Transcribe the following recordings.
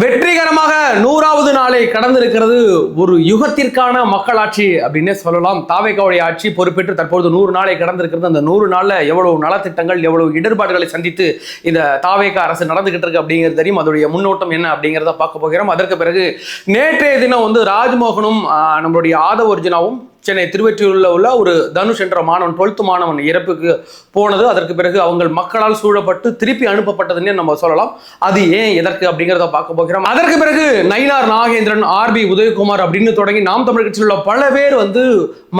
வெற்றிகரமாக 100வது நாளை கடந்திருக்கிறது. ஒரு யுகத்திற்கான மக்களாட்சி அப்படின்னே சொல்லலாம். தாவேகாவுடைய ஆட்சி பொறுப்பேற்று தற்போது 100 நாளை கடந்திருக்கிறது. அந்த 100 நாள்ல எவ்வளவு நலத்திட்டங்கள், எவ்வளவு இடர்பாடுகளை சந்தித்து இந்த தாவேகா அரசு நடந்துகிட்டு இருக்கு அப்படிங்கிறது தெரியும். அதோடைய முன்னோட்டம் என்ன அப்படிங்கிறத பார்க்க போகிறோம். அதற்கு பிறகு நேற்றைய தினம் ராஜ்மோகனும் நம்மளுடைய ஆதவ் அர்ஜுனாவும் சென்னை திருவெற்றியூரில் உள்ள ஒரு தனுஷ் என்ற மாணவன் 12th மாணவன் இறப்புக்கு போனது. அதற்கு பிறகு அவங்க மக்களால் சூழப்பட்டு திருப்பி அனுப்பப்பட்டதுன்னு நம்ம சொல்லலாம். அது ஏன் எதற்கு அப்படிங்கிறத பார்க்க போகிறோம். அதற்கு பிறகு நயினார் நாகேந்திரன், RB உதயகுமார் அப்படின்னு தொடங்கி நாம் தமிழ் கட்சியில் உள்ள பல பேர்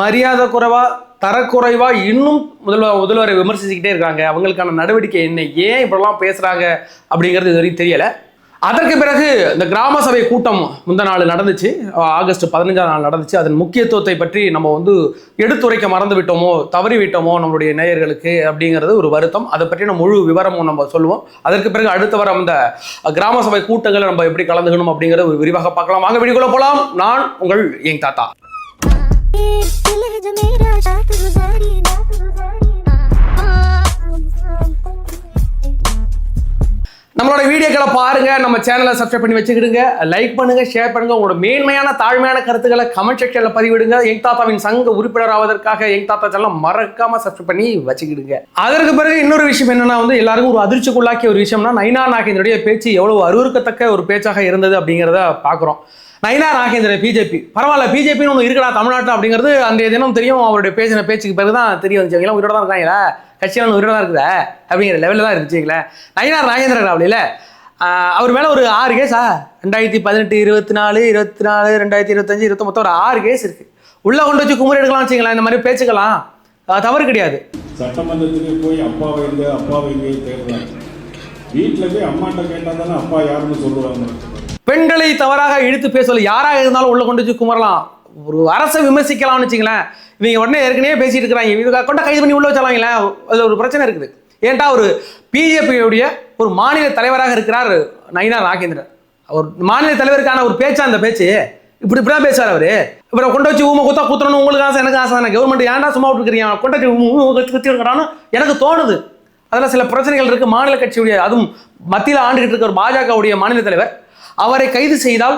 மரியாதை குறைவா, தரக்குறைவா இன்னும் முதல்வரை விமர்சிச்சுக்கிட்டே இருக்காங்க. அவங்களுக்கான நடவடிக்கை என்ன, ஏன் இப்படிலாம் பேசுறாங்க அப்படிங்கிறது இது வரைக்கும் தெரியல. அதற்கு பிறகு இந்த கிராம சபை கூட்டம் முந்த நாள் நடந்துச்சு, ஆகஸ்ட் 15ஆம் நாள் நடந்துச்சு. அதன் முக்கியத்துவத்தை பற்றி நம்ம எடுத்துரைக்க மறந்து விட்டோமோ, தவறி விட்டோமோ நம்மளுடைய நேயர்களுக்கு அப்படிங்கிறது ஒரு வருத்தம். அதை பற்றின முழு விவரமும் நம்ம சொல்லுவோம். அதற்கு பிறகு அடுத்த வாரம் அந்த கிராம சபை கூட்டங்களை நம்ம எப்படி கலந்துக்கணும் அப்படிங்கிறத ஒரு விரிவாக பார்க்கலாம். வாங்க வீடியோக்குள்ள போலாம். நான் உங்கள் யங் தாத்தா. நம்மளோட வீடியோக்களை பாருங்க, நம்ம சேனலை சப்ஸ்கிரைப் பண்ணி வச்சுக்கிடுங்க, லைக் பண்ணுங்க, ஷேர் பண்ணுங்க. உங்களோட மேன்மையான தாழ்மையான கருத்துக்களை கமெண்ட் செக்ஷன்ல பதிவிடுங்க. யங் தாத்தாவின் சங்க உறுப்பினர் ஆவதற்காக யங் தாத்தா சேனலை மறக்காம சப்ஸ்கிரைப் பண்ணி வச்சுக்கிடுங்க. அதற்கு பிறகு இன்னொரு விஷயம் என்னன்னா, எல்லாருக்கும் ஒரு அதிர்ச்சிக்குள்ளாக்கிய ஒரு விஷயம்னா, நயினார் நாகேந்திரனுடைய பேச்சு எவ்வளவு அருவருக்கத்தக்க ஒரு பேச்சாக இருந்தது அப்படிங்கிறத பாக்குறோம். நயினார் நாகேந்திரன் பிஜேபி பரவாயில்ல, பிஜேபின்னு ஒன்று இருக்கடா தமிழ்நாட்டில் அப்படிங்கிறது அன்றைய தினம் தெரியும். அவருடைய பேச்சுக்கு பிறகுதான் தெரிய வந்துச்சு. எல்லாம் உயிரோட தான் இருக்காங்களா, கட்சியான உயிரோட தான் இருக்குதா அப்படிங்கிற லெவலில் தான் இருந்துச்சுங்களே. நயினார் நாகேந்திரன் அப்படில அவர் மேலே ஒரு 6 கேஸா 2018, 24, 2025, 20 மொத்தம் ஒரு 6 கேஸ் இருக்கு. உள்ள கொண்டு வச்சு குமுறி எடுக்கலாம் வச்சுங்களேன். இந்த மாதிரி பேச்சுக்கலாம் தவறு கிடையாது. சட்டமன்றத்துக்கு போய் அப்பாவை தேடுறாங்க, வீட்டில் போய் அம்மாட்ட கேட்டால் தானே அப்பா யாருன்னு சொல்லுவாங்க. பெண்களை தவறாக இழுத்து பேசல, யாராக இருந்தாலும் உள்ள கொண்டு வச்சு குமரலாம், ஒரு அரசை விமர்சிக்கலாம்னு வச்சுங்களேன். இவங்க உடனே ஏற்கனவே பேசிட்டு இருக்கிறாங்க, இவங்க கொண்ட கைது பண்ணி உள்ள வச்சாலாங்களே. அதில் ஒரு பிரச்சனை இருக்குது. ஏன்டா ஒரு பிஜேபியுடைய ஒரு மாநில தலைவராக இருக்கிறார் நயினார் நாகேந்திரன். அவர் மாநில தலைவருக்கான ஒரு பேச்சா, அந்த பேச்சு இப்படிதான் பேசுவார் அவரு. இவரை கொண்டு வச்சு ஊமை குத்தா குத்துறணும், உங்களுக்கு ஆசை எனக்கு ஆசை தானே, கவர்மெண்ட் ஏன்டா சும்மா விட்டுருக்கிறீங்க, கொண்டு வச்சு குத்தி இருக்கிறான்னு எனக்கு தோணுது. அதில் சில பிரச்சனைகள் இருக்கு. மாநில கட்சியுடைய, அதுவும் மத்தியில் ஆண்டுகிட்டு இருக்க ஒரு பாஜகவுடைய மாநில தலைவர், அவரை கைது செய்தால்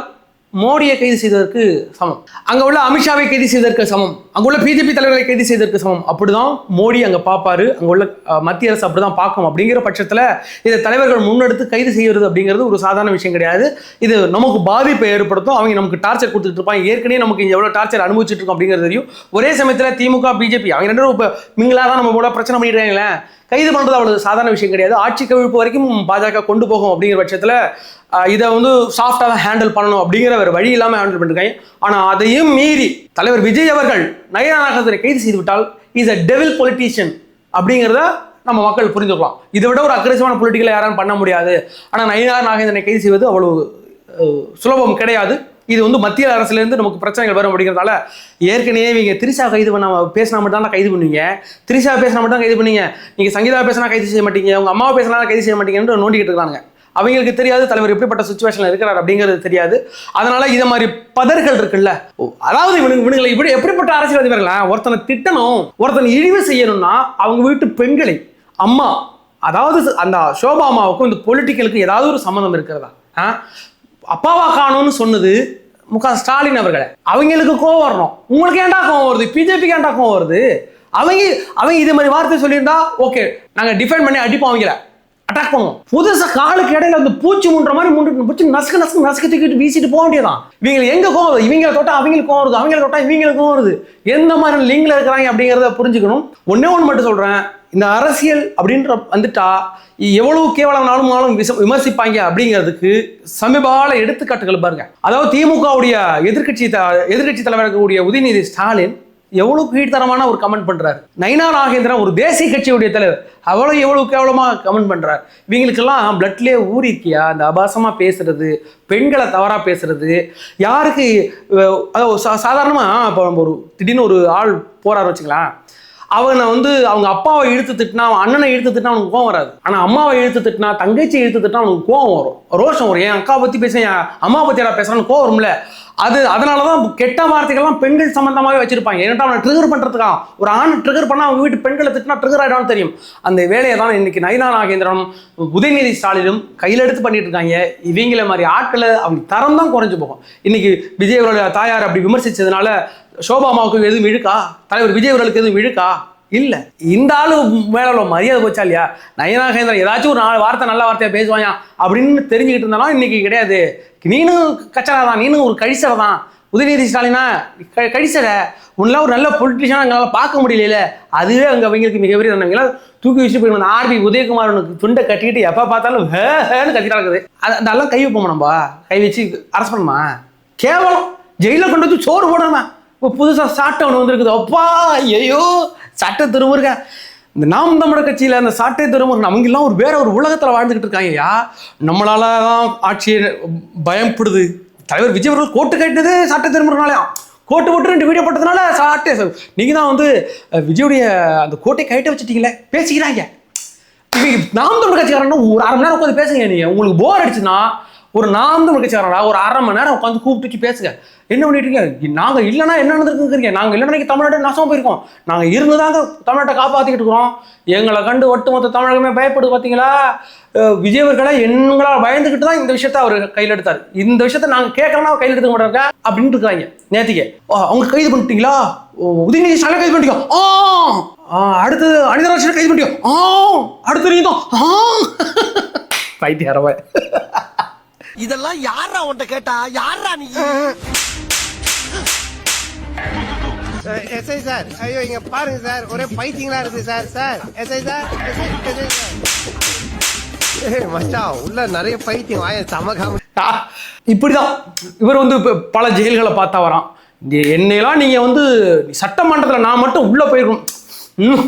மோடியை கைது செய்ததற்கு சமம், அங்க உள்ள அமித்ஷாவை கைது செய்ததற்கு சமம், அங்க உள்ள பிஜேபி தலைவர்களை கைது செய்ததற்கு சமம். அப்படிதான் மோடி அங்க பார்ப்பாரு, அங்க உள்ள மத்திய அரசு அப்படிதான் பார்க்கும். அப்படிங்கிற பட்சத்துல இதை தலைவர்கள் முன்னெடுத்து கைது செய்யறது அப்படிங்கிறது ஒரு சாதாரண விஷயம் கிடையாது. இது நமக்கு பாதிப்பை ஏற்படுத்தும். அவங்க நமக்கு டார்ச்சர் கொடுத்துட்டு இருப்பாங்க. ஏற்கனவே நமக்கு எவ்வளவு டார்ச்சர் அனுபவிச்சுட்டு இருக்கோம் அப்படிங்கிறது தெரியும். ஒரே சமயத்துல திமுக பிஜேபி அவங்க 2 பேரும் மிங்களா தான் நம்ம கூட பிரச்சனை பண்ணிட்டு இருக்காங்களே. கைது பண்றது அவ்வளவு சாதாரண விஷயம் கிடையாது. ஆட்சி கவிழ்ப்பு வரைக்கும் பாஜக கொண்டு போகும். அப்படிங்கிற பட்சத்துல இதை சாஃப்டா தான் ஹேண்டில் பண்ணணும் அப்படிங்கிற ஒரு வழி இல்லாம ஹேண்டில் பண்ணிருக்காங்க. ஆனா அதையும் மீறி தலைவர் விஜய் அவர்கள் நயினார் நாகேந்திரனை கைது செய்து விட்டால் இஸ் அ டெவில் பொலிட்டீஷியன் அப்படிங்கிறத நம்ம மக்கள் புரிஞ்சுக்கலாம். இதை விட ஒரு அக்ரெசிவான பொலிட்டிக்கலை யாரும் பண்ண முடியாது. ஆனா நயினார் நாகேந்திரனை கைது செய்வது அவ்வளவு சுலபம் கிடையாது. இது மத்திய அரசுல இருந்து நமக்கு பிரச்சனைகள் வரும் அப்படிங்கிறதால ஏற்கனவே நீங்க திரிஷா கைது பண்ண பேசினா மட்டும் தான் கைது பண்ணுவீங்க, திரிஷா பேசினா மட்டும் தான் கைது பண்ணீங்க, நீங்க சங்கீதா பேசினா கைது செய்ய மாட்டீங்க, உங்க அம்மாவை பேசினா கைது செய்ய மாட்டீங்கன்னு நோண்டிக்கிட்டு இருக்காங்க. அவங்களுக்கு தெரியாது தலைவர் எப்படிப்பட்ட சுச்சுவேஷன்ல இருக்கிறார் அப்படிங்கிறது தெரியாது. அதனால இதை மாதிரி பதர்கள் இருக்குல்ல, அதாவது இவனுங்களை இப்படி எப்படிப்பட்ட அரசியல் அதிபர்களா, ஒருத்தனை திட்டணும், ஒருத்தனை இழிவு செய்யணும்னா அவங்க வீட்டு பெண்களை அம்மா, அதாவது அந்த சோபா அம்மாவுக்கும் இந்த பொலிட்டிக்கலுக்கு ஏதாவது ஒரு சம்மந்தம் இருக்கிறதா? அப்பாவா காணும்னு சொன்னது முக ஸ்டாலின் அவர்களை. அவங்களுக்கு கோவம் வரணும். உங்களுக்கு ஏன்டா கோவம் வருது? பிஜேபிக்கு ஏன்டா கோவம் வருது? அவங்க இதே மாதிரி வார்த்தை சொல்லியிருந்தா ஓகே, நாங்க டிஃபைன் பண்ணி அடிப்போம், அவங்கள அட்டாக் பண்ணுவோம். புதுசா காலுக்கு இடையில பூச்சி முன்ற மாதிரி பூச்சி நசுக்கு தூக்கிட்டு வீசிட்டு போக வேண்டியதான். இவங்க எங்க கோவம் வருது? இவங்களை தொட்டா அவங்களுக்கு கோவம் வருது, அவங்களை தொட்டா இவங்களுக்கு கோவம் வருது. எந்த மாதிரி லிங்க்ல இருக்கிறாங்க அப்படிங்கிறத புரிஞ்சுக்கணும். ஒன்னே ஒன்று மட்டும் சொல்றேன், இந்த அரசியல் அப்படின்ற வந்துட்டா எவ்வளவு கேவலம்னாலும் விமர்சிப்பாங்க அப்படிங்கிறதுக்கு சமீபகால எடுத்துக்காட்டுகள் பாருங்க. அதாவது திமுகவுடைய எதிர்கட்சி தலைவருடைய உதயநிதி ஸ்டாலின் எவ்வளவு கீழ்த்தரமான ஒரு கமெண்ட் பண்றாரு. நயினார் நாகேந்திரன் ஒரு தேசிய கட்சியுடைய தலைவர், எவ்வளவு கேவலமா கமெண்ட் பண்றாரு. இவங்களுக்கெல்லாம் பிளட்லயே ஊறி இருக்கியா அந்த அபாசமா பேசுறது, பெண்களை தவறா பேசுறது? யாருக்கு சாதாரணமா இப்போ ஒரு திடீர்னு ஒரு ஆள் போறாரு வச்சுக்கலாம், அவனை வந்து அவங்க அப்பாவை இழுத்து திட்டினா, அவன் அண்ணனை இழுத்து திட்டினா அவனுக்கு கோவம் வராது. ஆனால் அம்மாவை இழுத்து திட்டினா, தங்கச்சி இழுத்து திட்டினா அவனுக்கு கோவம் வரும், ரோஷம் வரும். என் அக்கா பற்றி பேச, என் அம்மா பற்றி யாரா பேசுறான்னு கோவம் வரும்ல. அதனால தான் கெட்ட வார்த்தைகள்லாம் பெண்கள் சம்பந்தமாகவே வச்சிருப்பாங்க. ஏன்னா அவனை ட்ரிகர் பண்ணுறதுக்காக. ஒரு ஆண் ட்ரிகர் பண்ணால் அவங்க வீட்டு பெண்களை திட்டினா ட்ரிகர் ஆகிடான்னு தெரியும். அந்த வேலையை தான் இன்னைக்கு நயினா நாகேந்திரனும் உதயநிதி ஸ்டாலினும் கையில் எடுத்து பண்ணிட்டு இருக்காங்க. இவங்கள மாதிரி ஆட்களை அவங்க தரம் தான் குறைஞ்சு போகும். இன்னைக்கு விஜய் அவரோட தாயார் அப்படி விமர்சிச்சதுனால சோபா அம்மாவுக்கு எதுவும் இழுக்கா, தலைவர் விஜய் அவர்களுக்கு எதுவும் இழுக்கா? இல்ல. இந்த ஆளு மேல மரியாதை போச்சா இல்லையா? நயினா நாகேந்திரன் ஏதாச்சும் ஒரு 4 வார்த்தை நல்ல வார்த்தையா பேசுவாயா அப்படின்னு தெரிஞ்சுக்கிட்டு இருந்தாலும் இன்னைக்கு கிடையாது. நீனும் கச்சரா தான், நீனும் ஒரு கழிசரை தான். உதயநிதி ஸ்டாலினா கழிசரை, உன்னெல்லாம் ஒரு நல்ல பொலிட்டிஷியனா எங்களால் பார்க்க முடியல. அதுவே அங்கே அவங்களுக்கு மிகப்பெரிய தண்டனைங்களா தூக்கி வச்சு போய் ஆர்பி உதயகுமாரனுக்கு துண்டை கட்டிக்கிட்டு எப்போ பார்த்தாலும் ஹேன்னு கத்திட்டா இருக்குது. அதெல்லாம் கை வைப்போமா? நம்ம கை வச்சு அரசு பண்ணுமா? கேவலம். ஜெயிலில் கொண்டு வச்சு சோறு போடணுமா? இப்போ புதுசாக சாட்டை ஒன்று வந்துருக்குது. அப்பா ஐயோ, சட்டை திருமுருக. இந்த நாம் தமிழர் கட்சியில் அந்த சாட்டை திருமுருகன் அவங்கெல்லாம் ஒரு வேற ஒரு உலகத்தில் வாழ்ந்துக்கிட்டு இருக்காங்கய்யா. நம்மளால தான் ஆட்சியை பயப்படுது. தலைவர் விஜய் அவர்கள் கோட்டு கட்டினது சாட்டை திருமுருகனாலயா? கோட்டு போட்டு 2 வீடியோ போட்டதுனால சாட்டை. நீங்கள் தான் வந்து விஜயுடைய அந்த கோட்டை கைட்ட வச்சுட்டீங்களே பேசிக்கிறாங்க. நாம் தமிழர் கட்சிக்காரன் ஒரு 1/2 மணி நேரம் உட்காந்து பேசுங்க. நீங்கள் உங்களுக்கு போர் அடிச்சுன்னா ஒரு நாம் தமிழர் கட்சிக்காரனா ஒரு 1/2 மணி நேரம் உட்காந்து கூப்பிட்டு வச்சு பேசுங்க. என்ன பண்ணிட்டு இருக்கீங்க? நாங்கள் இல்லைன்னா என்ன நடந்துருக்குங்கிறீங்க? நாங்கள் இல்லைன்னா தமிழ்நாட்டை நாசமாக போயிருக்கோம். நாங்கள் இருந்துதாங்க தமிழ்நாட்டை காப்பாற்றிக்கிட்டு இருக்கிறோம். எங்களை கண்டு ஒட்டுமொத்த தமிழகமே பயப்படுது. பார்த்தீங்களா? விஜய் அவர்களை எங்களால் பயந்துக்கிட்டு தான் இந்த விஷயத்த அவர் கையில் எடுத்தார். இந்த விஷயத்த நாங்கள் கேட்கறோம்னா கையில் எடுத்துக்க மாட்டாங்க அப்படின்னு இருக்காங்க. நேற்றுக்கே அவங்க கைது பண்ணிட்டீங்களா? உதயநிதி ஸ்டாலின் கைது பண்ணிட்டீங்க. அடுத்தது அனிதராஜனை கைது பண்ணிட்டீங்க. அடுத்து நீ தான் பைத்தியாரவ. இதெல்லாம் யாரா உன்கிட்ட கேட்டா? யாரா நீ? எஸ்ஐ சார், ஐயோ இங்க பாருங்க சார், ஒரே பைத்தியங்களா இருக்கு சார். சார் எஸ்ஐ சார், மச்சான் உள்ள நிறைய பைத்தியம் வாய சமகாம. இப்படிதான் இவர் வந்து பல ஜெயில்களை பார்த்தா வரான். என்னையெல்லாம் நீங்க வந்து சட்டமன்றத்தில் நான் மட்டும் உள்ள போயிருக்கணும்.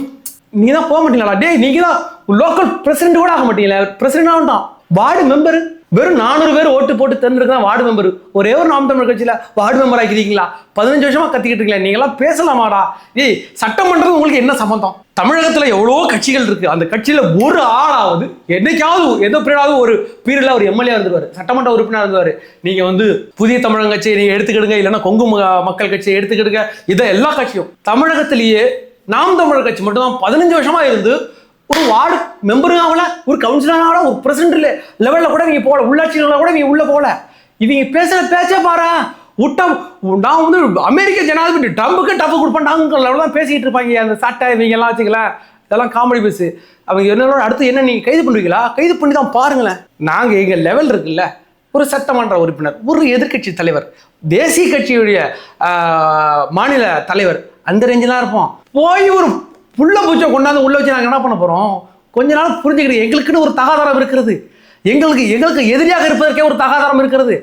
நீங்க தான் போக மாட்டீங்களா? டே, நீங்க தான் லோக்கல் பிரசிடென்ட் கூட ஆக மாட்டீங்களா? பிரசிடென்ட் ஆகட்டும், வார்டு மெம்பர் வெறும் 400 பேர் ஓட்டு போட்டு தேர்ந்தெடுக்கலாம் வார்டு மெம்பர். ஒரே ஒரு நாம் தமிழர் கட்சியில வார்டு மெம்பர் ஆக்கிருக்கீங்களா? 15 வருஷமா கத்திக்கிட்டு இருக்கீங்களா? நீங்களாம் பேசலாமாடா? ஏய், சட்டமன்றம் உங்களுக்கு என்ன சம்பந்தம்? தமிழகத்துல எவ்வளவோ கட்சிகள் இருக்கு. அந்த கட்சியில ஒரு ஆளாவது என்னைக்காவது எதோ பீரியடாவது ஒரு பீரியட்ல ஒரு எம்எல்ஏ இருந்துருவாரு, சட்டமன்ற உறுப்பினர் இருந்துவாரு. நீங்க வந்து புதிய தமிழக கட்சியை நீங்க எடுத்துக்கிடுங்க, இல்லைன்னா கொங்கு மக்கள் கட்சியை எடுத்துக்கிடுங்க. இதை எல்லா கட்சியும் தமிழகத்திலேயே நாம் தமிழர் கட்சி மட்டும் தான் 15 வருஷமா இருந்து ஒரு வார்டு மெம்பரும் ஆகல, ஒரு கவுன்சிலர் ஆகல, ஒரு பிரசிடென்ட் லெவல்ல கூட நீங்க போகல, உள்ளாட்சிகள கூட நீங்க உள்ள போகல. இவங்க பேசுற பேச்சே பாரு. நான் வந்து அமெரிக்க ஜனாதிபதி ட்ரம்புக்கு டஃப் கொடுப்பேன்டாங்கிற லெவலில் தான் பேசிக்கிட்டு இருப்பாங்க. அந்த சட்டை இவங்க எல்லாம் வச்சுக்கல, இதெல்லாம் காமெடி பேசு. அவங்க என்ன அடுத்து என்ன நீங்க கைது பண்ணுவீங்களா? கைது பண்ணி தான் பாருங்களேன். நாங்க எங்க லெவல் இருக்குல்ல, ஒரு சட்டமன்ற உறுப்பினர், ஒரு எதிர்கட்சி தலைவர், தேசிய கட்சியுடைய மாநில தலைவர், அந்த ரேஞ்செலாம் இருப்போம். போய் ஒரு புள்ள பூச்சை கொண்டாந்து உள்ள வச்சு நாங்கள் என்ன பண்ண போகிறோம்? கொஞ்ச நாள் புரிஞ்சுக்கிட்டு எங்களுக்குன்னு ஒரு தகாதாரம் இருக்கிறது. எங்களுக்கு எதிரியாக இருப்பதற்கே ஒரு தகாதாரம் இருக்கிறது.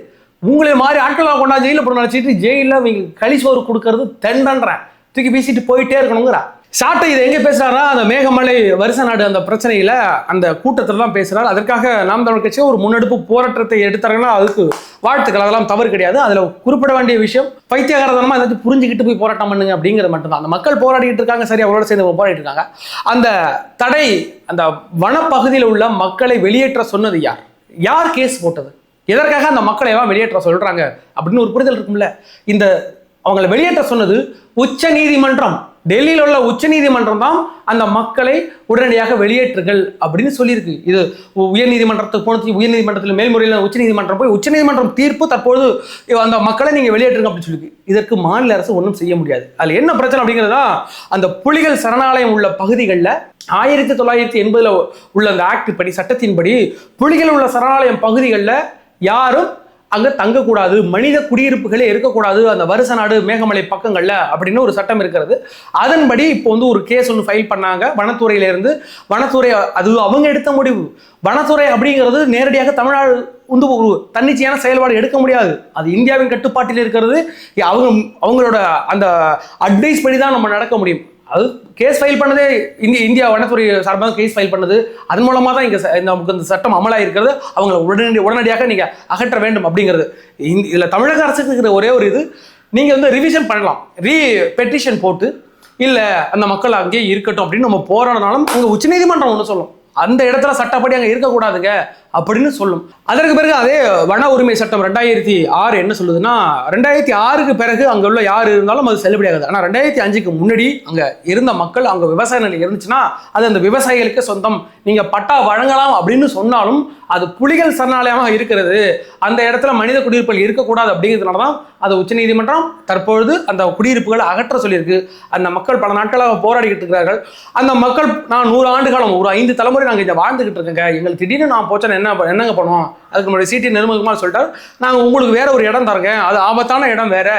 உங்களை மாதிரி ஆட்களாக கொண்டாந்து ஜெயிலில் போட நினச்சிட்டு ஜெயிலில் இவங்க களிசோறு கொடுக்கறது தெண்டன்றேன், தூக்கி வீசிட்டு போயிட்டே இருக்கணுங்கிறா. சாட்டை இதை எங்கே பேசுகிறாரா? அந்த மேகமலை வருஷ நாடு அந்த பிரச்சனையில் அந்த கூட்டத்தில் தான் பேசுகிறார். அதற்காக நாம் தமிழர் கட்சி ஒரு முன்னெடுப்பு போராட்டத்தை எடுத்தாங்கன்னா அதுக்கு வாழ்த்துக்கள், அதெல்லாம் தவறு கிடையாது. அதில் குறிப்பிட வேண்டிய விஷயம், பைத்தியகாரதனமாக ஏதாச்சும் புரிஞ்சுக்கிட்டு போய் போராட்டம் பண்ணுங்க அப்படிங்கிறது மட்டும்தான். அந்த மக்கள் போராடிட்டு இருக்காங்க, சரி, அவரோட சேர்ந்து போராடிட்டு இருக்காங்க. அந்த தடை, அந்த வனப்பகுதியில் உள்ள மக்களை வெளியேற்ற சொன்னது யார்? யார் கேஸ் போட்டது? எதற்காக அந்த மக்களை எல்லாம் வெளியேற்ற சொல்றாங்க அப்படின்னு ஒரு புரிதல் இருக்கும்ல. இந்த அவங்களை வெளியேற்ற சொன்னது உச்ச நீதிமன்றம். டெல்லியில் உள்ள உச்ச நீதிமன்றம் தான் அந்த மக்களை உடனடியாக வெளியேற்றுகள் அப்படின்னு சொல்லியிருக்கு. இது உயர் நீதிமன்றத்துக்கு போனது, உயர் நீதிமன்றத்தில் மேல்முறையில் உச்ச நீதிமன்றம் போய் உச்ச நீதிமன்றம் தீர்ப்பு தற்போது அந்த மக்களை நீங்க வெளியேற்றுங்க அப்படின்னு சொல்லி. இதற்கு மாநில அரசு ஒன்றும் செய்ய முடியாது. அதுல என்ன பிரச்சனை அப்படிங்கிறதா, அந்த புலிகள் சரணாலயம் உள்ள பகுதிகளில் 1980 உள்ள அந்த ஆக்ட் படி, சட்டத்தின்படி புலிகள் உள்ள சரணாலயம் பகுதிகளில் யாரும் அங்க தங்கக்கூடாது, மனித குடியிருப்புகளே இருக்கக்கூடாது அந்த வருஷ நாடு மேகமலை பக்கங்கள்ல அப்படின்னு ஒரு சட்டம் இருக்கிறது. அதன்படி இப்போ வந்து ஒரு கேஸ் ஒன்று ஃபைல் பண்ணாங்க வனத்துறையில இருந்து. வனத்துறை அது அவங்க எடுத்த முடிவு. வனத்துறை அப்படிங்கிறது நேரடியாக தமிழ்நாடு வந்து ஒரு தன்னிச்சையான செயல்பாடு எடுக்க முடியாது. அது இந்தியாவின் கட்டுப்பாட்டில் இருக்கிறது. அவங்களோட அந்த அட்வைஸ் படி தான் நம்ம நடக்க முடியும். அது கேஸ் ஃபைல் பண்ணதே இந்தியா வனத்துறை சார்பாக கேஸ் ஃபைல் பண்ணது. அதன் மூலமாக தான் இந்த சட்டம் அமலாக இருக்கிறது. அவங்களை உடனடியாக நீங்கள் அகற்ற வேண்டும் அப்படிங்கிறது. இதில் தமிழக அரசுக்கு இருக்கிற ஒரே ஒரு இது, நீங்கள் வந்து ரிவிஷன் பண்ணலாம், பெட்டிஷன் போட்டு இல்ல அந்த மக்கள் அங்கேயே இருக்கட்டும் அப்படின்னு நம்ம போராடினாலும் அங்க உச்சநீதிமன்றம் ஒன்று சொல்லும், அந்த இடத்துல சட்டப்படி அங்க இருக்கக்கூடாதுங்க அப்படின்னு சொல்லும். அதற்கு பிறகு அதே வன உரிமை சட்டம் 2006 என்ன சொல்லுதுன்னா, 2006க்கு பிறகு அங்க உள்ள யார் இருந்தாலும் அது செல்லுபடியாகாது. ஆனா 2005க்கு முன்னாடி அங்க இருந்த மக்கள் அங்க விவசாய நிலம் இருந்துச்சுன்னா அது அந்த விவசாயிகளுக்கு சொந்தம், நீங்க பட்டா வழங்கலாம் அப்படின்னு சொன்னாலும் அது புலிகள் சரணாலயமாக இருக்கிறது, அந்த இடத்துல மனித குடியிருப்புகள் இருக்கக்கூடாது அப்படிங்கிறதுனால தான் அது உச்சநீதிமன்றம் தற்பொழுது அந்த குடியிருப்புகளை அகற்ற சொல்லியிருக்கு. அந்த மக்கள் பல நாட்களாக போராடிக்கிட்டு இருக்கிறார்கள். அந்த மக்கள் நான் 100 ஆண்டு காலம் ஒரு 5 தலைமுறை நாங்கள் இதை வாழ்ந்துகிட்டு இருக்கேங்க, எங்களுக்கு திடீர்னு நான் போச்சா என்னங்க பண்ணுவோம், அதுக்கு முன்னாடி சிடி நிர்மல்குமார் சொல்லிட்டார், நாங்கள் உங்களுக்கு வேற ஒரு இடம் தரங்க, அது ஆபத்தான இடம் வேற,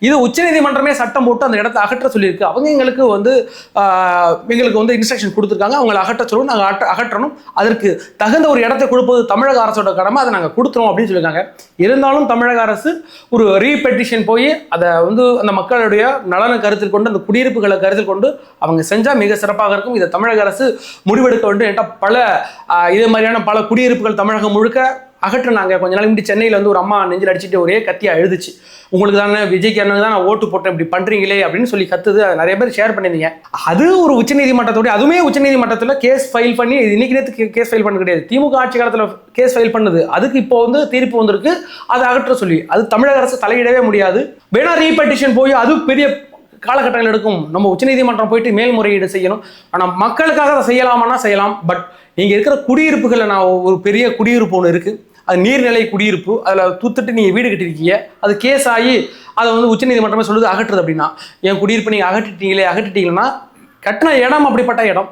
இது உச்சநீதிமன்றமே சட்டம் போட்டு அந்த இடத்தை அகற்ற சொல்லியிருக்கு, அவங்க எங்களுக்கு வந்து இன்ஸ்ட்ரக்ஷன் கொடுத்துருக்காங்க, அவங்களை அகற்ற சொல்லணும், நாங்கள் அகற்றணும், அதற்கு தகுந்த ஒரு இடத்தை கொடுப்பது தமிழக அரசோட கடமை, அதை நாங்கள் கொடுத்துறோம் அப்படின்னு சொல்லியிருக்காங்க. இருந்தாலும் தமிழக அரசு ஒரு ரீபெட்டிஷன் போய் அதை வந்து அந்த மக்களுடைய நலனை கருத்தில் கொண்டு அந்த குடியிருப்புகளை கருத்தில் கொண்டு அவங்க செஞ்சால் மிக சிறப்பாக இருக்கும். இதை தமிழக அரசு முடிவெடுக்க வேண்டும். என்ற பல இதே மாதிரியான பல குடியிருப்புகள் தமிழகம் முழுக்க அகற்றுனாங்க. கொஞ்ச நாள் முன்னாடி சென்னையில் வந்து ஒரு அம்மா நெஞ்சில் அடிச்சுட்டு ஒரே கத்தியா எழுதுச்சு, உங்களுக்கு தானே விஜய்க்கு அண்ணன் தான் நான் ஓட்டு போட்டேன், இப்படி பண்றீங்களே அப்படின்னு சொல்லி கத்துது. நிறைய பேர் ஷேர் பண்ணிருந்தீங்க. அது ஒரு உச்சநீதிமன்றத்தோட, அதுவுமே உச்சநீதிமன்றத்தில் கேஸ் ஃபைல் பண்ணி, இன்னைக்கு நேற்று கேஸ் ஃபைல் பண்ண கிடையாது, திமுக ஆட்சி காலத்தில் கேஸ் ஃபைல் பண்ணுது, அதுக்கு இப்போ வந்து தீர்ப்பு வந்திருக்கு, அதை அகற்ற சொல்லி. அது தமிழக அரசு தலையிடவே முடியாது. வேணா ரீபெட்டிஷன் போய் அது பெரிய காலகட்டங்கள் எடுக்கும். நம்ம உச்சநீதிமன்றம் போயிட்டு மேல்முறையீடு செய்யணும். ஆனால் மக்களுக்காக அதை செய்யலாமான்னா செய்யலாம். பட் நீங்கள் இருக்கிற குடியிருப்புகளில் நான் ஒரு பெரிய குடியிருப்பு ஒன்று இருக்குது, அது நீர்நிலை குடியிருப்பு, அதில் தூத்துட்டு நீங்கள் வீடு கட்டிருக்கீங்க, அது கேஸ் ஆகி அதை வந்து உச்சநீதிமன்றமே சொல்லுது அகற்றுது அப்படின்னா, என் குடியிருப்பு நீங்கள் அகற்றிட்டீங்கன்னா கட்டின இடம் அப்படிப்பட்ட இடம்,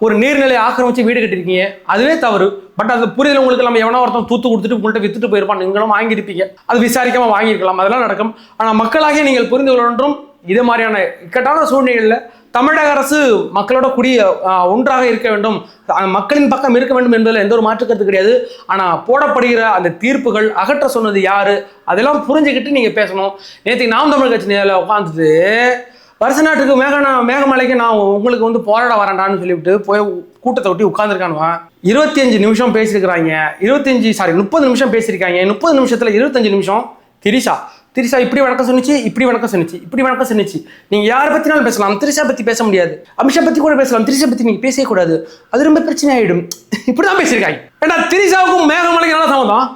ஒரு நீர்நிலை ஆக்கிரமிச்சு வீடு கட்டிருக்கீங்க, அதுவே தவறு. பட் அது புரிதல் உங்களுக்கு நம்ம எவனோ ஒருத்தன் தூத்து கொடுத்துட்டு உங்கள்கிட்ட வித்துட்டு போயிருப்பான், நீங்களும் வாங்கியிருப்பீங்க, அது விசாரிக்காம வாங்கியிருக்கலாம், அதெல்லாம் நடக்கும். ஆனால் மக்களாகிய நீங்கள் புரிந்து கொள்ளொன்றும் இது மாதிரியான இக்கட்டான சூழ்நிலையில் தமிழக அரசு மக்களோட ஒன்றாக இருக்க வேண்டும், மக்களின் பக்கம் இருக்க வேண்டும் என்பதில் எந்த ஒரு மாற்று கருத்து கிடையாது. ஆனால் போடப்படுகிற அந்த தீர்ப்புகள் அகற்ற சொன்னது யாரு, அதெல்லாம் புரிஞ்சுக்கிட்டு நீங்கள் பேசணும். நேற்று நாம் தமிழ் கட்சி நேரில் உட்காந்துட்டு வருஷ நாட்டுக்கு மேகமலைக்கு நான் உங்களுக்கு வந்து போராட வரேன்டான்னு சொல்லிவிட்டு போய் கூட்டத்தை ஒட்டி உட்காந்துருக்கானுவா. 25 நிமிஷம் பேசியிருக்கிறாங்க, 30 நிமிஷம் பேசியிருக்காங்க. 30 நிமிஷத்தில் 25 நிமிஷம் திரிஷா இப்படி வணக்கம் சொன்னிச்சு, இப்படி வணக்கம் சொன்னிச்சு. நீங்க யாரை பத்தினாலும் பேசலாம், திரிஷா பத்தி பேச முடியாது. அமித்ஷா பத்தி கூட பேசலாம், திரிஷா பத்தி நீங்க பேசவே கூடாது, அது ரொம்ப பிரச்சனை ஆயிடும். இப்படிதான் பேசியிருக்காங்க. ஏன்னா திரிஷாவுக்கும் மேகமலைக்கு நல்லா சம்மதம்,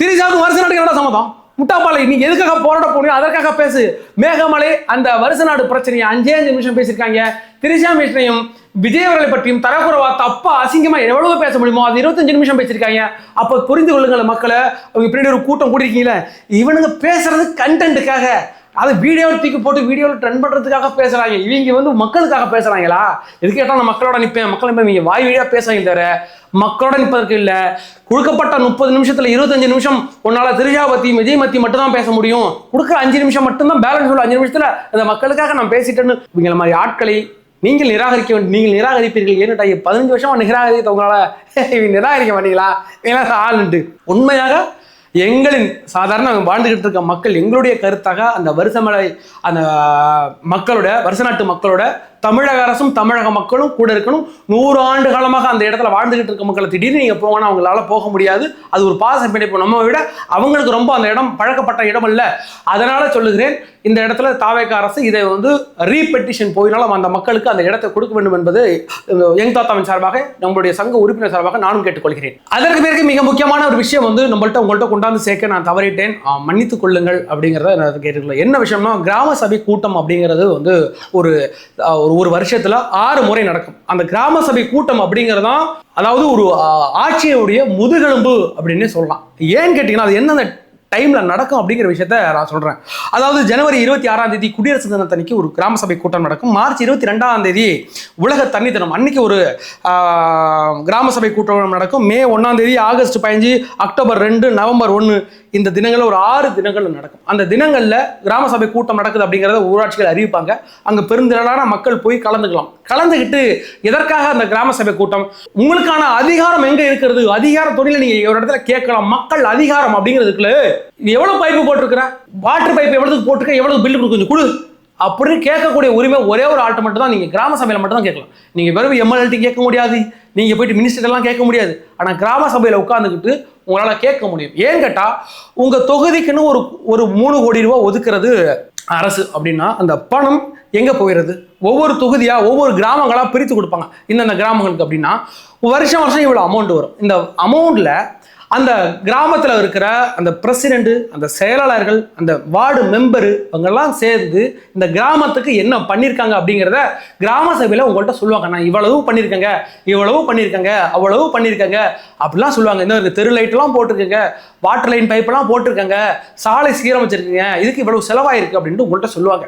திரிஷாவுக்கும் வருஷ நாட்டுக்கு நல்லா சம்மதம். முட்டாப்பாலை, நீங்க எதுக்காக போராட போனீங்க அதற்காக பேசு. மேகமலை அந்த வருஷ நாடு பிரச்சனையை 5 நிமிஷம் பேசியிருக்காங்க. திரிஷா மிஸ்ரையும் விஜய் அவர்களை பற்றியும் தரக்குறவா தப்பா அசிங்கமா எவ்வளவு பேச முடியுமோ அது 25 நிமிஷம் பேசியிருக்காங்க. அப்ப புரிந்து கொள்ளுங்கள் மக்களே, அவங்க பின்னாடி ஒரு கூட்டம் கூட்டிருக்கீங்களே, இவனுங்க பேசுறது கண்டென்ட்டுக்காக, அது வீடியோவை தூக்கி போட்டு வீடியோவில் ட்ரெண்ட் பண்ணுறதுக்காக பேசுகிறாங்க. இவங்க வந்து மக்களுக்காக பேசுகிறாங்களா? எதுக்கு கேட்டால் நான் மக்களோட நிற்பேன், இவங்க வாய் வழியாக பேசுறாங்க தவிர மக்களோட நிற்பதற்கு இல்லை. கொடுக்கப்பட்ட 30 நிமிஷத்தில் 25 நிமிஷம் உன்னால் திரிஷா பற்றி விஜய் மத்தி மட்டும் தான் பேச முடியும். கொடுக்குற 5 நிமிஷம் மட்டும்தான் பேலன்ஸ் உள்ள 5 நிமிஷத்தில் அந்த மக்களுக்காக நான் பேசிட்டேன்னு இவங்கள மாதிரி ஆட்களை நீங்கள் நிராகரிப்பீர்கள். ஏன்னுட்டா 15 வருஷமா நிராகரித்தவங்களால இவங்க நிராகரிக்க மாட்டீங்களா? ஏன்னா ஆளுன்ட்டு உண்மையாக எங்களின் சாதாரண வாழ்ந்துகிட்டு இருக்க மக்கள் எங்களுடைய கருத்தாக அந்த அந்த வருஷ நாட்டு மக்களோட தமிழக அரசும் தமிழக மக்களும் கூட இருக்கணும். 100 ஆண்டு காலமாக அந்த இடத்துல வாழ்ந்துகிட்டு இருக்க மக்களை திடீர்னு நீங்க போங்கன்னா அவங்களால போக முடியாது. அது ஒரு பாச பிணைப்பு, நம்ம விட அவங்களுக்கு ரொம்ப அந்த இடம் பழக்கப்பட்ட இடம் இல்லை. அதனால சொல்லுகிறேன், இந்த இடத்துல தாவேக அரசு இதை வந்து ரீபெட்டிஷன் போயினாலும் அந்த மக்களுக்கு அந்த இடத்தை கொடுக்க வேண்டும் என்பது யங் தாத்தாவின் சார்பாக, நம்மளுடைய சங்க உறுப்பினர் சார்பாக நானும் கேட்டுக்கொள்கிறேன். அதற்கு பிறகு மிக முக்கியமான ஒரு விஷயம் வந்து உங்கள்கிட்ட கொண்டாந்து சேர்க்க நான் தவறிட்டேன், மன்னித்துக் கொள்ளுங்கள் அப்படிங்கிறத நான் கேட்டுக்கல. என்ன விஷயம்னா, கிராம சபை கூட்டம் அப்படிங்கிறது வந்து ஒரு வருஷத்துல 6 முறை நடக்கும். அந்த கிராம சபை கூட்டம் அப்படிங்கிறதான் அதாவது ஒரு ஆட்சியுடைய முதுகெலும்பு அப்படின்னு சொல்லலாம். ஏன்னு கேட்டீங்கன்னா, அது என்ன டைம்ல நடக்கும் அப்படிங்கிற விஷயத்த நான் சொல்றேன். அதாவது ஜனவரி 26ஆம் தேதி குடியரசு தினத்தன்னைக்கு ஒரு கிராம சபை கூட்டம் நடக்கும். மார்ச் 22ஆம் தேதி உலக தண்ணி தினம் அன்னைக்கு ஒரு கிராம சபை கூட்டம் நடக்கும். மே 1ஆம் தேதி, ஆகஸ்ட் 15, அக்டோபர் 2, நவம்பர் 1 இந்த தினங்கள் ஒரு 6 தினங்கள் நடக்கும். அந்த தினங்கள்ல கிராம சபை கூட்டம் நடக்குது அப்படிங்கிறத ஊராட்சிகள் அறிவிப்பாங்க. அங்க பெருந்திரளான மக்கள் போய் கலந்துக்கிட்டு எதற்காக அந்த கிராம சபை கூட்டம், உங்களுக்கான அதிகாரம் எங்க இருக்கிறது, அதிகார தொழில நீங்க ஒரு இடத்துல கேட்கலாம். மக்கள் அதிகாரம் அப்படிங்கிறதுக்குள்ள எவ்வளவு பைப்பு போட்டிருக்கிற, வாட்டர் பைப் எவ்வளவுக்கு போட்டிருக்க, எவ்வளவு பில்லு கொஞ்சம் கொடு அப்படின்னு கேட்கக்கூடிய உரிமை ஒரே ஒரு ஆள்கிட்ட மட்டும் தான், நீங்க கிராம சபையில மட்டும் தான் கேட்கலாம். நீங்க வெறும் எம்எல்ஏ கேட்க முடியாது, நீங்க போயிட்டு மினிஸ்டர் எல்லாம் கேட்க முடியாது. ஆனா கிராம சபையில உட்கார்ந்துக்கிட்டு உங்களால கேட்க முடியும். ஏன்னு கேட்டா, உங்க தொகுதிக்குன்னு ஒரு 3 கோடி ரூபாய் ஒதுக்குறது அரசு அப்படின்னா அந்த பணம் எங்கே போயிடுது? ஒவ்வொரு தொகுதியாக ஒவ்வொரு கிராமங்களாக பிரித்து கொடுப்பாங்க இந்தந்த கிராமங்களுக்கு அப்படின்னா வருஷம் வருஷம் இவ்வளோ அமௌண்ட் வரும். இந்த அமௌண்ட்டில் அந்த கிராமத்தில் இருக்கிற அந்த பிரசிடென்ட், அந்த செயலாளர்கள், அந்த வார்டு மெம்பரு இவங்கெல்லாம் சேர்ந்து இந்த கிராமத்துக்கு என்ன பண்ணியிருக்காங்க அப்படிங்கிறத கிராம சபையில் உங்கள்கிட்ட சொல்லுவாங்க. நான் இவ்வளவு பண்ணியிருக்கேங்க, இவ்வளவு பண்ணியிருக்கேங்க, அவ்வளவு பண்ணியிருக்கேங்க அப்படிலாம் சொல்லுவாங்க. இந்த தெரு லைட்லாம் போட்டிருக்கேங்க, வாட்டர் லைன் பைப்பெல்லாம் போட்டிருக்கேங்க, சாலை சீரமைச்சிருக்கீங்க, இதுக்கு இவ்வளவு செலவாயிருக்கு அப்படின்ட்டு உங்கள்கிட்ட சொல்லுவாங்க.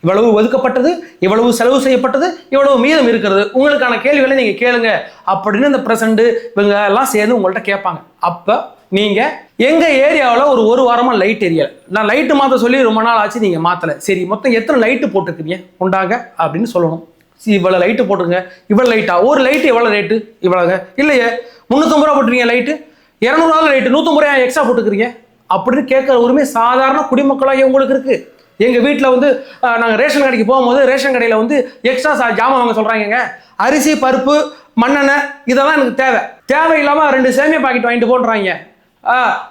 இவ்வளவு ஒதுக்கப்பட்டது, இவ்வளவு செலவு செய்யப்பட்டது, இவ்வளவு மீதம் இருக்கிறது, உங்களுக்கான கேள்விகளை நீங்கள் கேளுங்க அப்படின்னு இந்த பிரசிடண்ட் இவங்க எல்லாம் சேர்ந்து உங்கள்கிட்ட கேட்பாங்க. அப்போ நீங்கள் எங்கள் ஏரியாவில் ஒரு வாரமாக லைட் எரியலை, நான் லைட்டு மாற்ற சொல்லி ரொம்ப நாள் ஆச்சு, நீங்கள் மாற்றலை, சரி மொத்தம் எத்தனை லைட்டு போட்டிருக்கீங்க கொண்டாங்க அப்படின்னு சொல்லணும். இவ்வளோ லைட்டு போட்டுருங்க. இவ்வளோ லைட்டா? ஒரு லைட்டு எவ்வளோ ரேட்டு? இவ்வளோங்க. இல்லையே 350 ரூபா போட்டுருங்க லைட்டு, 200 லைட்டு 150 ரூபாய் எக்ஸ்ட்ரா போட்டுக்கிறீங்க அப்படின்னு கேட்குற உரிமை சாதாரண குடிமக்களாக உங்களுக்கு இருக்குது. எங்கள் வீட்டில் வந்து நாங்கள் ரேஷன் கடைக்கு போகும்போது ரேஷன் கடையில் வந்து எக்ஸ்ட்ரா ஜாமான் வாங்க சொல்கிறாங்க. அரிசி, பருப்பு, மண்ணெண்ணெய் இதெல்லாம் எனக்கு தேவையில்லாமல் 2 சேமியா பாக்கெட் வாங்கிட்டு போன்றாங்க,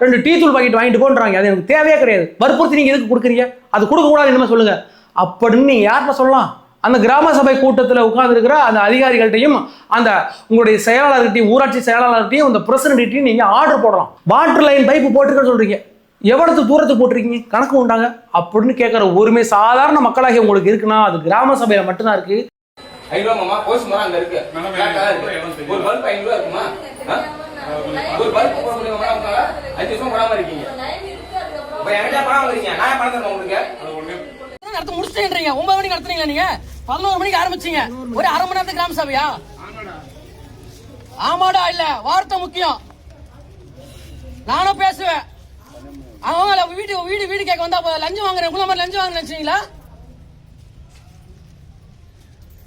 2 டீ தூள் பாக்கெட் வாங்கிட்டு போன்றாங்க. அது எனக்கு தேவையே கிடையாது. வற்புறுத்தி நீங்கள் எதுக்கு கொடுக்குறீங்க? அது கொடுக்கக்கூடாது என்னமே சொல்லுங்கள் அப்படின்னு நீங்கள் யார்கிட்ட சொல்லலாம்? அந்த கிராம சபை கூட்டத்தில் உட்கார்ந்துருக்கிற அந்த அதிகாரிகள்கிட்டையும், அந்த உங்களுடைய செயலாளர்கிட்டையும், ஊராட்சி செயலாளர்கிட்டையும், அந்த பிரசிடென்ட்டையும் நீங்கள் ஆர்டர் போடலாம். வாட்டர் லைன் பைப்பு போட்டுருக்கன்னு சொல்கிறீங்க, எவ்வளவு தூரத்துக்கு போட்டிருக்கீங்க, கணக்கு உண்டாங்க அப்படின்னு கேட்குற உரிமை சாதாரண மக்களாக உங்களுக்கு இருக்குன்னா அது கிராம சபையில் மட்டும்தான் இருக்கு. 5 ரூபா மாமா, போஸ்ட் மரம் அங்க இருக்கு. ஒரு பல்ப் 5 ரூபா இருக்குமா? ஒரு பல்ப் போட முடியுமா? 5 வருஷம் போடாம இருக்கீங்க. இப்ப என்கிட்ட பணம் வாங்குறீங்க, நான் பணம் தரேன் உங்களுக்கு. நடத்த முடிச்சுட்டேன்றீங்க. 9 மணிக்கு நடத்துறீங்களா நீங்க? 11 மணிக்கு ஆரம்பிச்சீங்க. ஒரு அரை மணி நேரத்துக்கு கிராம சபையா? ஆமாடா இல்ல, வார்த்தை முக்கியம். நானும் பேசுவேன். அவங்க வீடு கேட்க வந்தா லஞ்சம் வாங்குறேன், உங்களை மாதிரி லஞ்சம் வாங்க நினைச்சீங்களா?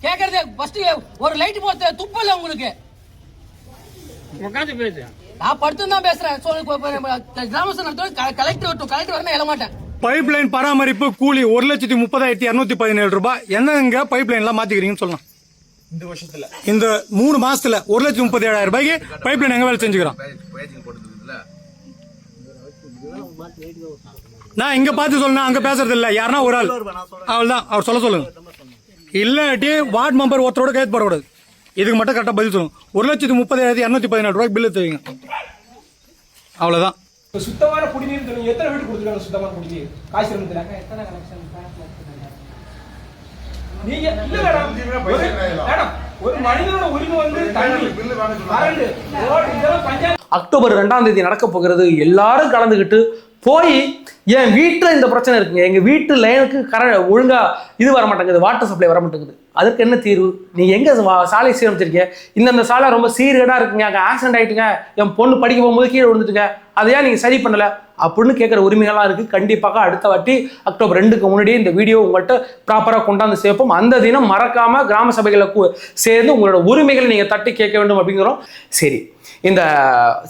கேட்கறது ஃபர்ஸ்ட் ஒரு லைட் போத்த துப்பல உங்களுக்கு. நான் படுத்து தான் பேசுறேன். கிராம சபை கலெக்டர் வரணும் எழ மாட்டேன். பைப் லைன் பராமரிப்பு கூலி 1,30,217 ரூபாய். என்னங்க பைப் லைன் எல்லாம் மாத்திக்கிறீங்கன்னு சொல்லலாம். இந்த 3 மாசத்துல 1,37,000 ரூபாய்க்கு பைப் லைன் எங்க வேலை செஞ்சுக்கிறோம். நான் இங்க பார்த்து சொல்லணும், அங்க பேசுறது இல்ல. யாருன்னா ஒரு ஆள் அவள்தான் அவர் சொல்லுங்க. இல்லாட்டி வார்டு மெம்பர் ஒருத்தரோட கைது போடக்கூடாது. இதுக்கு மட்டும் கரெக்டா பதில் சொல்லணும். 1,30,217 ரூபாய் பில்லு தெரியுங்க, அவ்வளவுதான். சுத்தமான குடிநீர் தண்ணி எத்தனை வீடு கொடுத்துருக்காங்க? சுத்தமான குடிநீர் காய்ச்சல் நீங்க இல்ல மேடம், ஒரு மனிதனோட உரிமை வந்து தண்ணி, கரண்ட், ரோடு இதெல்லாம் பஞ்சாயத்து. அக்டோபர் 2ஆம் தேதி நடக்க போகிறது. எல்லாரும் கலந்துக்கிட்டு போய் என் வீட்டில் இந்த பிரச்சனை இருக்குங்க, எங்கள் வீட்டு லைனுக்கு ஒழுங்காக இது வர மாட்டேங்குது, வாட்டர் சப்ளை வர மாட்டேங்குது, அதுக்கு என்ன தீர்வு? நீங்கள் எங்கே சாலை சீரமைச்சிருக்கீங்க? இந்தந்த சாலை ரொம்ப சீர்கேடாக இருக்குங்க, அங்கே ஆக்சிடென்ட் ஆகிட்டுங்க, என் பொண்ணு படிக்க போகும்போது கீழே விழுந்துட்டுங்க, அதையா நீங்கள் சரி பண்ணலை அப்படின்னு கேட்குற உரிமைகள்லாம் இருக்குது. கண்டிப்பாக அடுத்த வாட்டி அக்டோபர் 2க்கு முன்னாடியே இந்த வீடியோ உங்கள்கிட்ட ப்ராப்பராக கொண்டாந்து சேர்ப்போம். அந்த தினம் மறக்காமல் கிராம சபைகளை சேர்ந்து உங்களோட உரிமைகளை நீங்கள் தட்டி கேட்க வேண்டும் அப்படிங்கிறோம். சரி, இந்த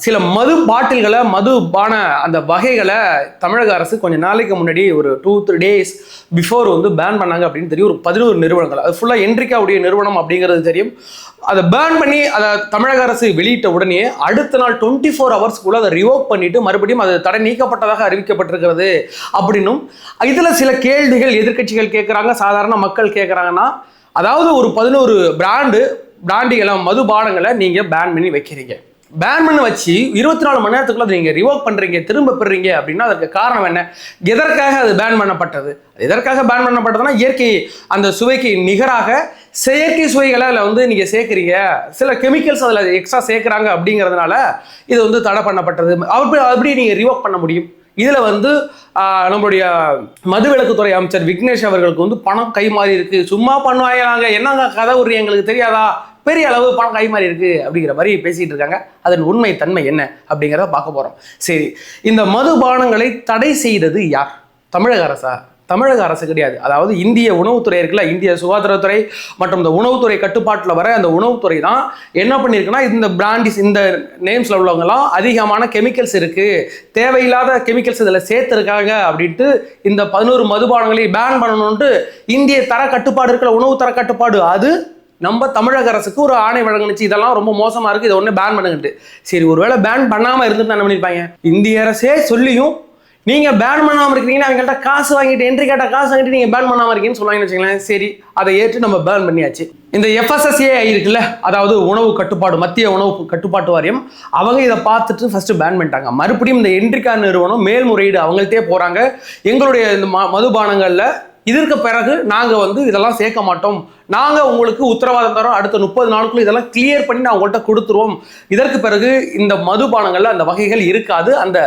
சில மது பாட்டில்களை, மதுபான அந்த வகைகளை தமிழக அரசு கொஞ்சம் நாளைக்கு முன்னாடி ஒரு 2-3 days பிஃபோர் வந்து பேன் பண்ணாங்க அப்படின்னு தெரியும். ஒரு 11 நிறுவனங்கள், அது ஃபுல்லாக என்ட்ரிக்காவுடைய நிறுவனம் அப்படிங்கிறது தெரியும். அதை பேன் பண்ணி அதை தமிழக அரசு வெளியிட்ட உடனே அடுத்த நாள் 24 hours அதை ரிவோக் பண்ணிட்டு மறுபடியும் அது தடை நீக்கப்பட்டதாக அறிவிக்கப்பட்டிருக்கிறது அப்படின்னும். இதில் சில கேள்விகள் எதிர்க்கட்சிகள் கேட்குறாங்க, சாதாரண மக்கள் கேட்குறாங்கன்னா, அதாவது ஒரு 11 பிராண்டிகளை, மதுபானங்களை நீங்கள் பேன் பண்ணி வைக்கிறீங்க, பேன் பண்ணி வச்சு 24 மணி நேரத்துக்குள்ள அதை நீங்கள் ரிவோக் பண்ணுறீங்க, திரும்ப பெறுறீங்க அப்படின்னா அதற்கு காரணம் என்ன? எதற்காக அது பேன் பண்ணப்பட்டது? எதற்காக பேன் பண்ணப்பட்டதுன்னா, இயற்கை அந்த சுவைக்கு நிகராக செயற்கை சுவைகளை அதில் வந்து நீங்கள் சேர்க்குறீங்க, சில கெமிக்கல்ஸ் அதில் எக்ஸ்ட்ரா சேர்க்குறாங்க அப்படிங்கிறதுனால இது வந்து தடை பண்ணப்பட்டது. அப்படி நீங்கள் ரிவோக் பண்ண முடியும். இதில் வந்து நம்மளுடைய மதுவிலக்குத்துறை அமைச்சர் விக்னேஷ் அவர்களுக்கு வந்து பணம் கைமாறி இருக்கு, சும்மா பண்ணுவாங்க, என்னங்க கதை ஒரு எங்களுக்கு தெரியாதா, பெரிய அளவு பணம் கைமாறி இருக்கு அப்படிங்கிற மாதிரி பேசிட்டு இருக்காங்க. அதன் உண்மை தன்மை என்ன அப்படிங்கிறத பார்க்க போறோம். சரி, இந்த மதுபானங்களை தடை செய்தது யார்? தமிழக அரசா? தமிழக அரசு கிடையாது. அதாவது இந்திய உணவுத்துறை இருக்குல்ல, இந்திய சுகாதாரத்துறை மற்றும் இந்த உணவுத்துறை கட்டுப்பாட்டில் வர அந்த உணவுத்துறை தான் என்ன பண்ணியிருக்குன்னா, இந்த பிராண்டிஸ், இந்த நேம்ஸில் உள்ளவங்கலாம் அதிகமான கெமிக்கல்ஸ் இருக்குது, தேவையில்லாத கெமிக்கல்ஸ் இதில் சேர்த்துருக்காங்க அப்படின்ட்டு இந்த 11 மதுபானங்களை பேன் பண்ணணும்ட்டு இந்திய தர கட்டுப்பாடு இருக்குல்ல, உணவு தர கட்டுப்பாடு, அது நம்ம தமிழக அரசுக்கு ஒரு ஆணை வழங்குனுச்சு, இதெல்லாம் ரொம்ப மோசமாக இருக்குது, இதை ஒன்று பேன் பண்ணுங்கட்டு. சரி, ஒருவேளை பேன் பண்ணாமல் இருந்துட்டு என்ன பண்ணியிருப்பாங்க? இந்திய அரசே சொல்லியும் நீங்கள் பேன் பண்ணாமல் இருக்கிறீங்கன்னா அவங்கள்ட்ட காசு வாங்கிட்டு என்ட்ரி கேட்டால் காசு வாங்கிட்டு நீங்கள் பேன் பண்ணாமல் இருக்கீங்கன்னு சொல்லுவாங்கன்னு வச்சுங்களேன். சரி, அதை ஏற்று நம்ம பேன் பண்ணியாச்சு. இந்த FSSAI இருக்குல்ல, அதாவது உணவு கட்டுப்பாடு, மத்திய உணவு கட்டுப்பாட்டு வாரியம், அவங்க இதை பார்த்துட்டு ஃபர்ஸ்ட் பேன் பண்ணிட்டாங்க. மறுபடியும் இந்த என்ட்ரிகா நிறுவனம் மேல்முறையீடு அவங்கள்ட்டே போகிறாங்க. எங்களுடைய இந்த மதுபானங்களில் இதற்கு பிறகு நாங்கள் இதெல்லாம் சேர்க்க மாட்டோம், நாங்கள் உங்களுக்கு உத்தரவாதம் தரோம், அடுத்த 30 நாளுக்குள்ள இதெல்லாம் கிளியர் பண்ணி நான் உங்கள்கிட்ட கொடுத்துருவோம், இதற்கு பிறகு இந்த மதுபானங்களில் அந்த வகைகள் இருக்காது, அந்த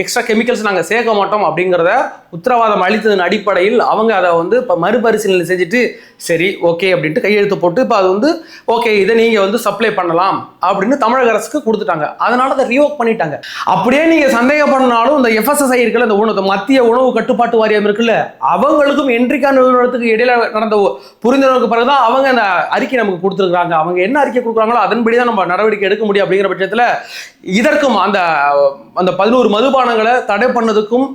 எக்ஸ்ட்ரா கெமிக்கல்ஸ் நாங்கள் சேர்க்க மாட்டோம் அப்படிங்கிறத உத்தரவாதம் அளித்ததன் அடிப்படையில் அவங்க அதை இப்போ மறுபரிசீலனை செஞ்சுட்டு சரி ஓகே அப்படின்ட்டு கையெழுத்து போட்டு இப்போ அது ஓகே இதை நீங்கள் சப்ளை பண்ணலாம் அப்படின்னு தமிழக அரசுக்கு கொடுத்துட்டாங்க. அதனால அதை ரிவோக் பண்ணிட்டாங்க. அப்படியே நீங்கள் சந்தேகப்படனாலும் இந்த FSSAI இருக்குல்ல, இந்த மத்திய உணவு கட்டுப்பாட்டு வாரியம் இருக்குல்ல, அவங்களுக்கும் என்ட்ரிகா நிறுவனத்துக்கு இடையில நடந்த புரிந்துணர்வுக்கு பிறகு அவங்க அந்த அறிக்கை நமக்கு கொடுத்துருக்காங்க. அவங்க என்ன அறிக்கை கொடுக்குறாங்களோ அதன்படி தான் நம்ம நடவடிக்கை எடுக்க முடியும். அப்படிங்கிற பட்சத்தில் இதற்கும் அந்த 11 மதுபானங்களை தடை பண்ணதுக்கும்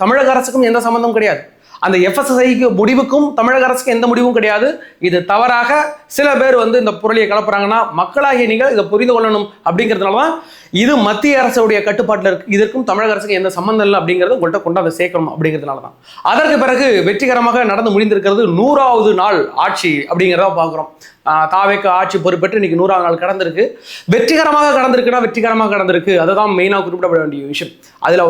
தமிழக அரசுக்கும் எந்த சம்பந்தமும் கிடையாது. அந்த FSSAIக்கு முடிவுக்கும் தமிழக அரசுக்கு எந்த முடிவும் கிடையாது. இது தவறாக சில பேர் இந்த பொருளியை கலப்புறாங்கன்னா மக்களாகிய நீங்கள் இதை புரிந்து கொள்ளணும். அப்படிங்கிறதுனால தான் இது மத்திய அரசுடைய கட்டுப்பாட்டில் இருக்கு, இதற்கும் தமிழக அரசுக்கு எந்த சம்பந்தம் இல்லை அப்படிங்கிறத உங்கள்கிட்ட கொண்டாந்து சேர்க்கணும். அப்படிங்கிறதுனால தான் அதற்கு பிறகு வெற்றிகரமாக நடந்து முடிந்திருக்கிறது 100வது நாள் ஆட்சி அப்படிங்கிறத பார்க்குறோம். தாவேக்கு ஆட்சி பொறுப்பேற்று இன்னைக்கு 100வது நாள் கடந்திருக்கு. வெற்றிகரமாக கடந்திருக்கு. அதுதான் மெயினாக குறிப்பிடப்பட வேண்டிய விஷயம். அதில்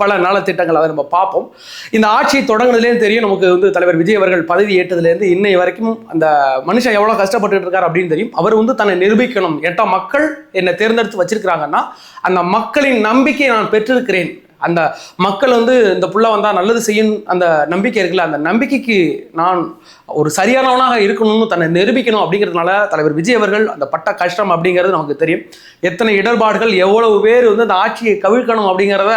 பல நலத்திட்டங்கள் அதை நம்ம பார்ப்போம். இந்த ஆட்சி தொடங்கினதுலேருந்து தெரியும் நமக்கு தலைவர் விஜய் அவர்கள் பதவி ஏற்றதுலேருந்து இன்னை வரைக்கும் அந்த மனுஷன் எவ்வளோ கஷ்டப்பட்டு இருக்காரு அப்படின்னு தெரியும். அவர் தன்னை நிரூபிக்கணும். ஏட்டா மக்கள் என்னை தேர்ந்தெடுத்து வச்சிருக்கிறாங்கன்னா அந்த மக்களின் நம்பிக்கையை நான் பெற்றிருக்கிறேன், அந்த மக்கள் இந்த புள்ள வந்தால் நல்லது செய்யும் அந்த நம்பிக்கை இருக்குல்ல, அந்த நம்பிக்கைக்கு நான் ஒரு சரியானவனாக இருக்கணும்னு தன்னை நிரூபிக்கணும். அப்படிங்கிறதுனால தலைவர் விஜய் அவர்கள் அந்த பட்ட கஷ்டம் அப்படிங்கிறது நமக்கு தெரியும். எத்தனை இடர்பாடுகள், எவ்வளவு பேர் அந்த ஆட்சியை கவிழ்க்கணும் அப்படிங்கிறத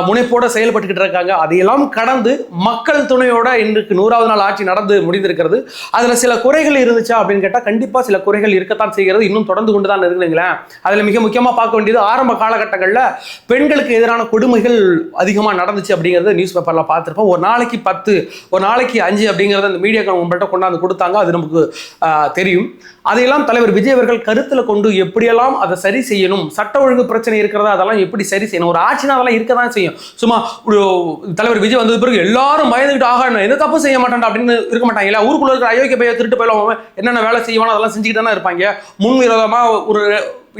முனைப்போட செயல்பட்டுக்கிட்டு இருக்காங்க. அதையெல்லாம் கடந்து மக்கள் துணையோட இன்றைக்கு 100வது நாள் ஆட்சி நடந்து முடிந்திருக்கிறது. அதில் சில குறைகள் இருந்துச்சா அப்படின்னு கேட்டால் கண்டிப்பாக சில குறைகள் இருக்கத்தான் செய்கிறது, இன்னும் தொடர்ந்து கொண்டு தான் இருக்குங்களேன். அதில் மிக முக்கியமாக பார்க்க வேண்டியது ஆரம்ப காலகட்டங்களில் பெண்களுக்கு எதிரான கொடுமைகள் அதிகமாக நடந்துச்சு அப்படிங்கிறத நியூஸ் பேப்பர்ல பார்த்துருப்போம். ஒரு நாளைக்கு 10, ஒரு நாளைக்கு 5 அப்படிங்கிறத அந்த மீடியா உங்கள்கிட்ட கொண்டாந்து கொடுத்தாங்க. அது நமக்கு தெரியும். அதையெல்லாம் தலைவர் விஜய் அவர்கள் கருத்தில் கொண்டு எப்படியெல்லாம் அதை சரி செய்யணும், சட்ட ஒழுங்கு பிரச்சனை இருக்கிறதா அதெல்லாம் எப்படி சரி செய்யணும், ஒரு ஆட்சினா அதெல்லாம் இருக்க தான் செய்யும். சும்மா தலைவர் விஜய் வந்தது பிறகு எல்லாரும் பயந்துகிட்டு ஆகணும், எந்த தப்பு செய்ய மாட்டான் அப்படின்னு இருக்க மாட்டாங்க. இல்லை ஊருக்குள்ள இருக்கிற அயோக்கிய பைய திருட்டு போயிடுவாங்க, என்னென்ன வேலை செய்வானோ அதெல்லாம் செஞ்சுக்கிட்டு தானே இருப்பாங்க. முன்விரோதமாக ஒரு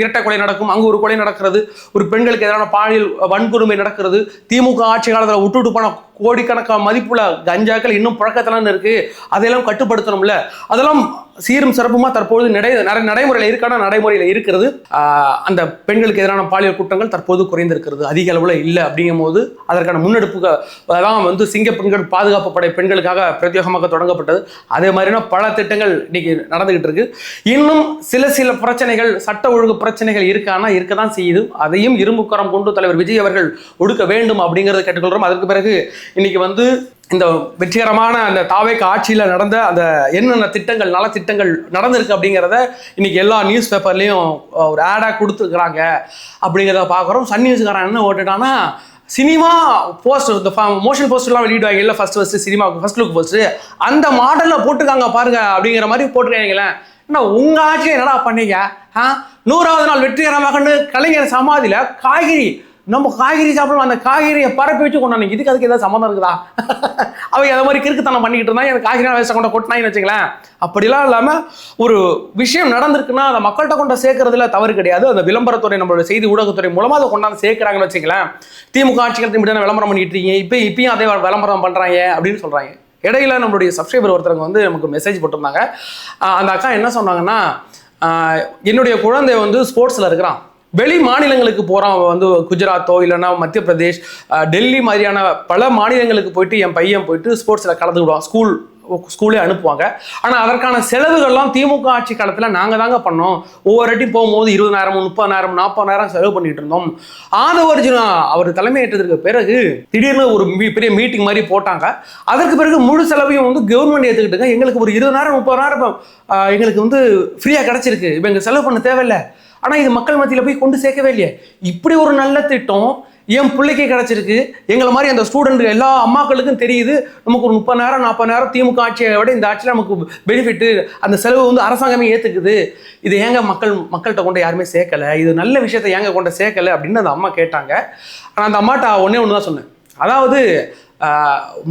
இரட்டை கொலை நடக்கும், அங்கே ஒரு கொலை நடக்கிறது, ஒரு பெண்களுக்கு எதிரான பாலியல் வன்கொடுமை நடக்கிறது, திமுக ஆட்சி காலத்தில் விட்டு போன கோடிக்கணக்கான மதிப்புள்ள கஞ்சாக்கள் இன்னும் புழக்கத்திலான்னு இருக்கு, அதையெல்லாம் கட்டுப்படுத்தணும்ல. அதெல்லாம் சீரும் சிறப்புமா தற்போது நடைமுறையில் இருக்கான நடைமுறையில் இருக்கிறது. அந்த பெண்களுக்கு எதிரான பாலியல் குற்றங்கள் தற்போது குறைந்திருக்கிறது, அதிக அளவில் இல்லை. அப்படிங்கும் போது அதற்கான முன்னெடுப்புகள் தான் சிங்க பெண்கள் பாதுகாப்பு படை பெண்களுக்காக பிரத்யேகமாக தொடங்கப்பட்டது. அதே மாதிரியான பல திட்டங்கள் இன்னைக்கு நடந்துகிட்டு இருக்கு. இன்னும் சில பிரச்சனைகள், சட்ட ஒழுங்கு பிரச்சனைகள் இருக்க தான் செய்யுது. அதையும் இரும்புக்கரம் கொண்டு தலைவர் விஜய் அவர்கள் ஒடுக்க வேண்டும் அப்படிங்கிறத கேட்டுக்கொள்கிறோம். அதற்கு பிறகு இன்னைக்கு இந்த வெற்றிகரமான அந்த தாவேக்கு ஆட்சியில் நடந்த அந்த என்னென்ன திட்டங்கள், நலத்திட்டங்கள் நடந்திருக்கு அப்படிங்கிறத இன்னைக்கு எல்லா நியூஸ் பேப்பர்லேயும் ஒரு ஆடாக கொடுத்துருக்குறாங்க அப்படிங்கிறத பார்க்குறோம். சன் நியூஸ்காரன் என்ன ஓட்டுட்டான்னா, சினிமா போஸ்டர், இந்த மோஷன் போஸ்டர்லாம் வெளியிடுவாங்க இல்லை, ஃபர்ஸ்ட் சினிமாவுக்கு ஃபர்ஸ்ட் லுக் போஸ்டர் அந்த மாடலில் போட்டுருக்காங்க பாருங்க அப்படிங்கிற மாதிரி போட்டுருக்காங்களேன். என்ன உங்கள் ஆட்சியை என்னடா பண்ணீங்க? 100வது நாள் வெற்றிகரமாக கலைஞர் சமாதியில் காய்கறி, நம்ம காய்கறி சாப்பிடுவோம், அந்த காய்கறியை பரப்பி வச்சு கொண்டாங்க. இதுக்கு அதுக்கு ஏதாவது சம்மந்தம் இருக்குதா? அவங்க அதை மாதிரி கிறுக்குத்தனம் பண்ணிக்கிட்டு இருந்தாங்க. எனக்கு காய்கறி வேஸ்ட்டை கொண்ட கொட்டினாங்கன்னு வச்சுங்களேன். அப்படிலாம் இல்லாமல் ஒரு விஷயம் நடந்திருக்குன்னா அதை மக்கள்கிட்ட கொண்டு சேர்க்கறதுல தவறு கிடையாது. அந்த விளம்பரத்துறை, நம்மளோட செய்தி ஊடகத்துறை மூலமாக அதை கொண்டாந்து சேர்க்குறாங்கன்னு வச்சுங்களேன். திமுக ஆட்சிகள் இப்படி தானே விளம்பரம் பண்ணிட்டு இருக்கீங்க, இப்பயும் அதே விளம்பரம் பண்ணுறாங்க அப்படின்னு சொல்கிறாங்க. இடையில நம்மளுடைய சப்ஸ்கிரைபர் ஒருத்தவங்க நமக்கு மெசேஜ் போட்டிருந்தாங்க. அந்த அக்கா என்ன சொன்னாங்கன்னா, என்னுடைய குழந்தை ஸ்போர்ட்ஸில் இருக்கிறான், வெளி மாநிலங்களுக்கு போகிறான், குஜராத்தோ இல்லைன்னா மத்திய பிரதேஷ், டெல்லி மாதிரியான பல மாநிலங்களுக்கு போயிட்டு என் பையன் போயிட்டு ஸ்போர்ட்ஸில் கலந்துக்கிடுவான், ஸ்கூலே அனுப்புவாங்க. ஆனால் அதற்கான செலவுகள்லாம் திமுக ஆட்சி காலத்தில் நாங்கள் தாங்க பண்ணோம். ஒவ்வொரு வாட்டி போகும்போது 20,000, 30,000, 40,000 செலவு பண்ணிட்டு இருந்தோம். ஆதவர்ஜுனா அவர் தலைமையேற்றதற்கு பிறகு திடீர்னு ஒரு பெரிய மீட்டிங் மாதிரி போட்டாங்க. அதற்கு பிறகு முழு செலவையும் கவர்மெண்ட் ஏற்றுக்கிட்டுங்க. எங்களுக்கு ஒரு 20,000, 30,000 எங்களுக்கு ஃப்ரீயாக கிடச்சிருக்கு, இப்போ எங்களுக்கு செலவு பண்ண தேவையில்லை. ஆனால் இது மக்கள் மத்தியில் போய் கொண்டு சேர்க்கவே இல்லையே. இப்படி ஒரு நல்ல திட்டம் என் பிள்ளைக்கு கிடைச்சிருக்கு. எங்களை மாதிரி அந்த ஸ்டூடெண்ட் எல்லா அம்மாக்களுக்கும் தெரியுது, நமக்கு ஒரு 30,000, 40,000 திமுக ஆட்சியை விட இந்த ஆட்சியில் நமக்கு பெனிஃபிட்டு, அந்த செலவு அரசாங்கமே ஏற்றுக்குது. இது ஏங்க மக்கள்கிட்ட கொண்டு யாருமே சேர்க்கலை, இது நல்ல விஷயத்தை ஏங்க கொண்டு சேர்க்கலை அப்படின்னு அந்த அம்மா கேட்டாங்க. ஆனால் அந்த அம்மாட்ட ஒன்று தான் சொன்னேன், அதாவது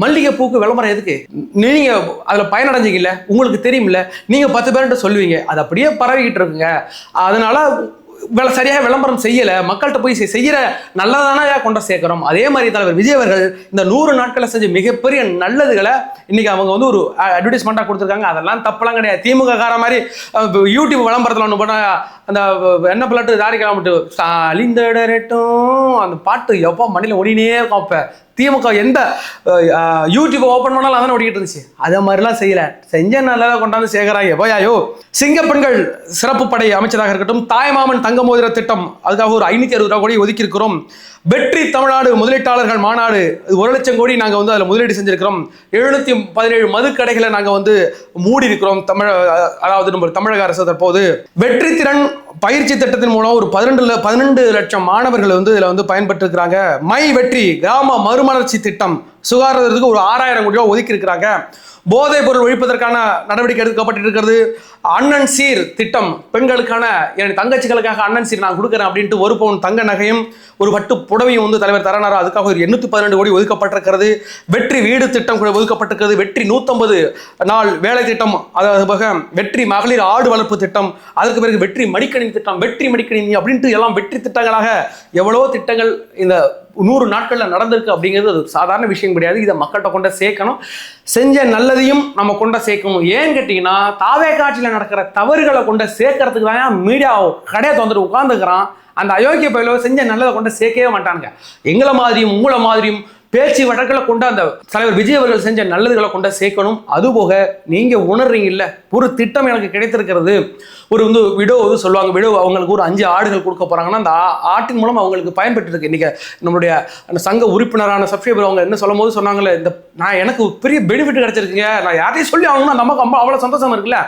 மல்லிகைப்பூக்கு விளம்பரம் எதுக்கு? நீங்க அதுல பயனடைஞ்சிக்கல, உங்களுக்கு தெரியும்ல, நீங்க 10 பேர்கிட்ட சொல்லுவீங்க, அது அப்படியே பரவிக்கிட்டு இருக்குங்க. அதனால சரியாக விளம்பரம் செய்யலை, மக்கள்கிட்ட போய் செய்கிற நல்லதானே கொண்ட சேர்க்கிறோம். அதே மாதிரி தலைவர் விஜய் அவர்கள் இந்த 100 நாட்களில் செஞ்ச மிகப்பெரிய நல்லதுகளை இன்னைக்கு அவங்க வந்து ஒரு அட்வர்டைஸ்மெண்ட்டாக கொடுத்துருக்காங்க. அதெல்லாம் தப்பெல்லாம் கிடையாது. திமுக கார மாதிரி யூடியூப் விளம்பரத்தில் ஒன்று போனால் அந்த என்ன பிள்ளாட்டு தாரி கிளம்பிட்டு அந்த பாட்டு எப்போ மண்ணில் ஓடினே இருக்கும். அப்போ திமுக எந்த யூடியூப் ஓப்பன் பண்ணாலும் அதான் ஓடிக்கிட்டு இருந்துச்சு. அதே மாதிரிலாம் செய்யலை, செஞ்ச நல்லதாக கொண்டாந்து சேர்க்குறாங்க. போயாயோ சிங்க பெண்கள் சிறப்பு படை அமைச்சராக இருக்கட்டும், தாய்மாமன் தங்க மோதிர திட்டம், அதுக்காக ஒரு 560 ரூபா கோடி ஒதுக்கி இருக்கிறோம். வெற்றி தமிழ்நாடு முதலீட்டாளர்கள் மாநாடு 1 லட்சம் கோடி நாங்கள் வந்து அதில் முதலீடு செஞ்சிருக்கிறோம். 717 மதுக்கடைகளை நாங்கள் வந்து மூடி இருக்கிறோம். அதாவது நம்ம தமிழக அரசு தற்போது வெற்றி திறன் பயிற்சி திட்டத்தின் மூலம் ஒரு 12 லட்சம் மாணவர்கள் வந்து இதில் வந்து பயன்பட்டு இருக்கிறாங்க. மை வெற்றி கிராம மறுமலர்ச்சி திட்டம் சுகாதாரத்துக்கு ஒரு 6000 கோடி ரூபா ஒதுக்கி இருக்கிறாங்க. போதைப் பொருள் ஒழிப்பதற்கான நடவடிக்கை எடுக்கப்பட்டு இருக்கிறது. அண்ணன் சீர் திட்டம், பெண்களுக்கான என் தங்கச்சிகளுக்காக அண்ணன் சீர் நான் கொடுக்குறேன் அப்படின்ட்டு 1 பவுன் தங்க நகையும் ஒரு பட்டு புடவையும் வந்து தலைவர் தரனாரா அதுக்காக ஒரு 812 கோடி ஒதுக்கப்பட்டிருக்கிறது. வெற்றி வீடு திட்டம் கூட ஒதுக்கப்பட்டிருக்கிறது. வெற்றி 150 நாள் வேலை திட்டம், அதாவது வெற்றி மகளிர் ஆடு வளர்ப்பு திட்டம், அதற்கு பிறகு வெற்றி மடிக்கணினி திட்டம், வெற்றி மடிக்கணினி அப்படின்ட்டு எல்லாம் வெற்றி திட்டங்களாக எவ்வளோ திட்டங்கள் இந்த 100 நாட்களில் நடந்திருக்கு. அப்படிங்கிறது அது சாதாரண விஷயம் கிடையாது. இதை மக்கள்கிட்ட கொண்ட சேர்க்கணும். செஞ்ச நல்லதையும் நம்ம கொண்ட சேர்க்கணும். ஏன்னு கேட்டிங்கன்னா தாவே காட்சியில் நடக்கிற தவறுகளை கொண்ட சேர்க்கறதுக்கு தான் மீடியா கடையை தந்துட்டு உட்காந்துக்கிறான். அந்த அயோக்கிய பயிலோ செஞ்ச நல்லதை கொண்டு சேர்க்கவே மாட்டானுங்க. எங்களை மாதிரியும் உங்களை மாதிரியும் பேச்சு வழக்கில் கொண்டு அந்த தலைவர் விஜய் அவர்கள் செஞ்ச நல்லதுகளை கொண்டு சேர்க்கணும். அதுபோக நீங்கள் உணர்றீங்கல்ல, ஒரு திட்டம் எனக்கு கிடைத்திருக்கிறது. ஒரு வந்து விடோ வந்து சொல்லுவாங்க, விடோ அவங்களுக்கு ஒரு 5 ஆடுகள் கொடுக்க போகிறாங்கன்னா அந்த ஆட்டின் மூலம் அவங்களுக்கு பயன்பட்டு இருக்கு. இன்றைக்கி நம்மளுடைய அந்த சங்க உறுப்பினரான சப்ஸ்கிரைபர் அவங்க என்ன சொல்லும் போது சொன்னாங்களே, இந்த நான் எனக்கு பெரிய பெனிஃபிட் கிடைச்சிருக்குங்க, நான் யாரையும் சொல்லி ஆகணும்னா நமக்கு அவ்வளோ சந்தோஷம் இருக்குல்ல.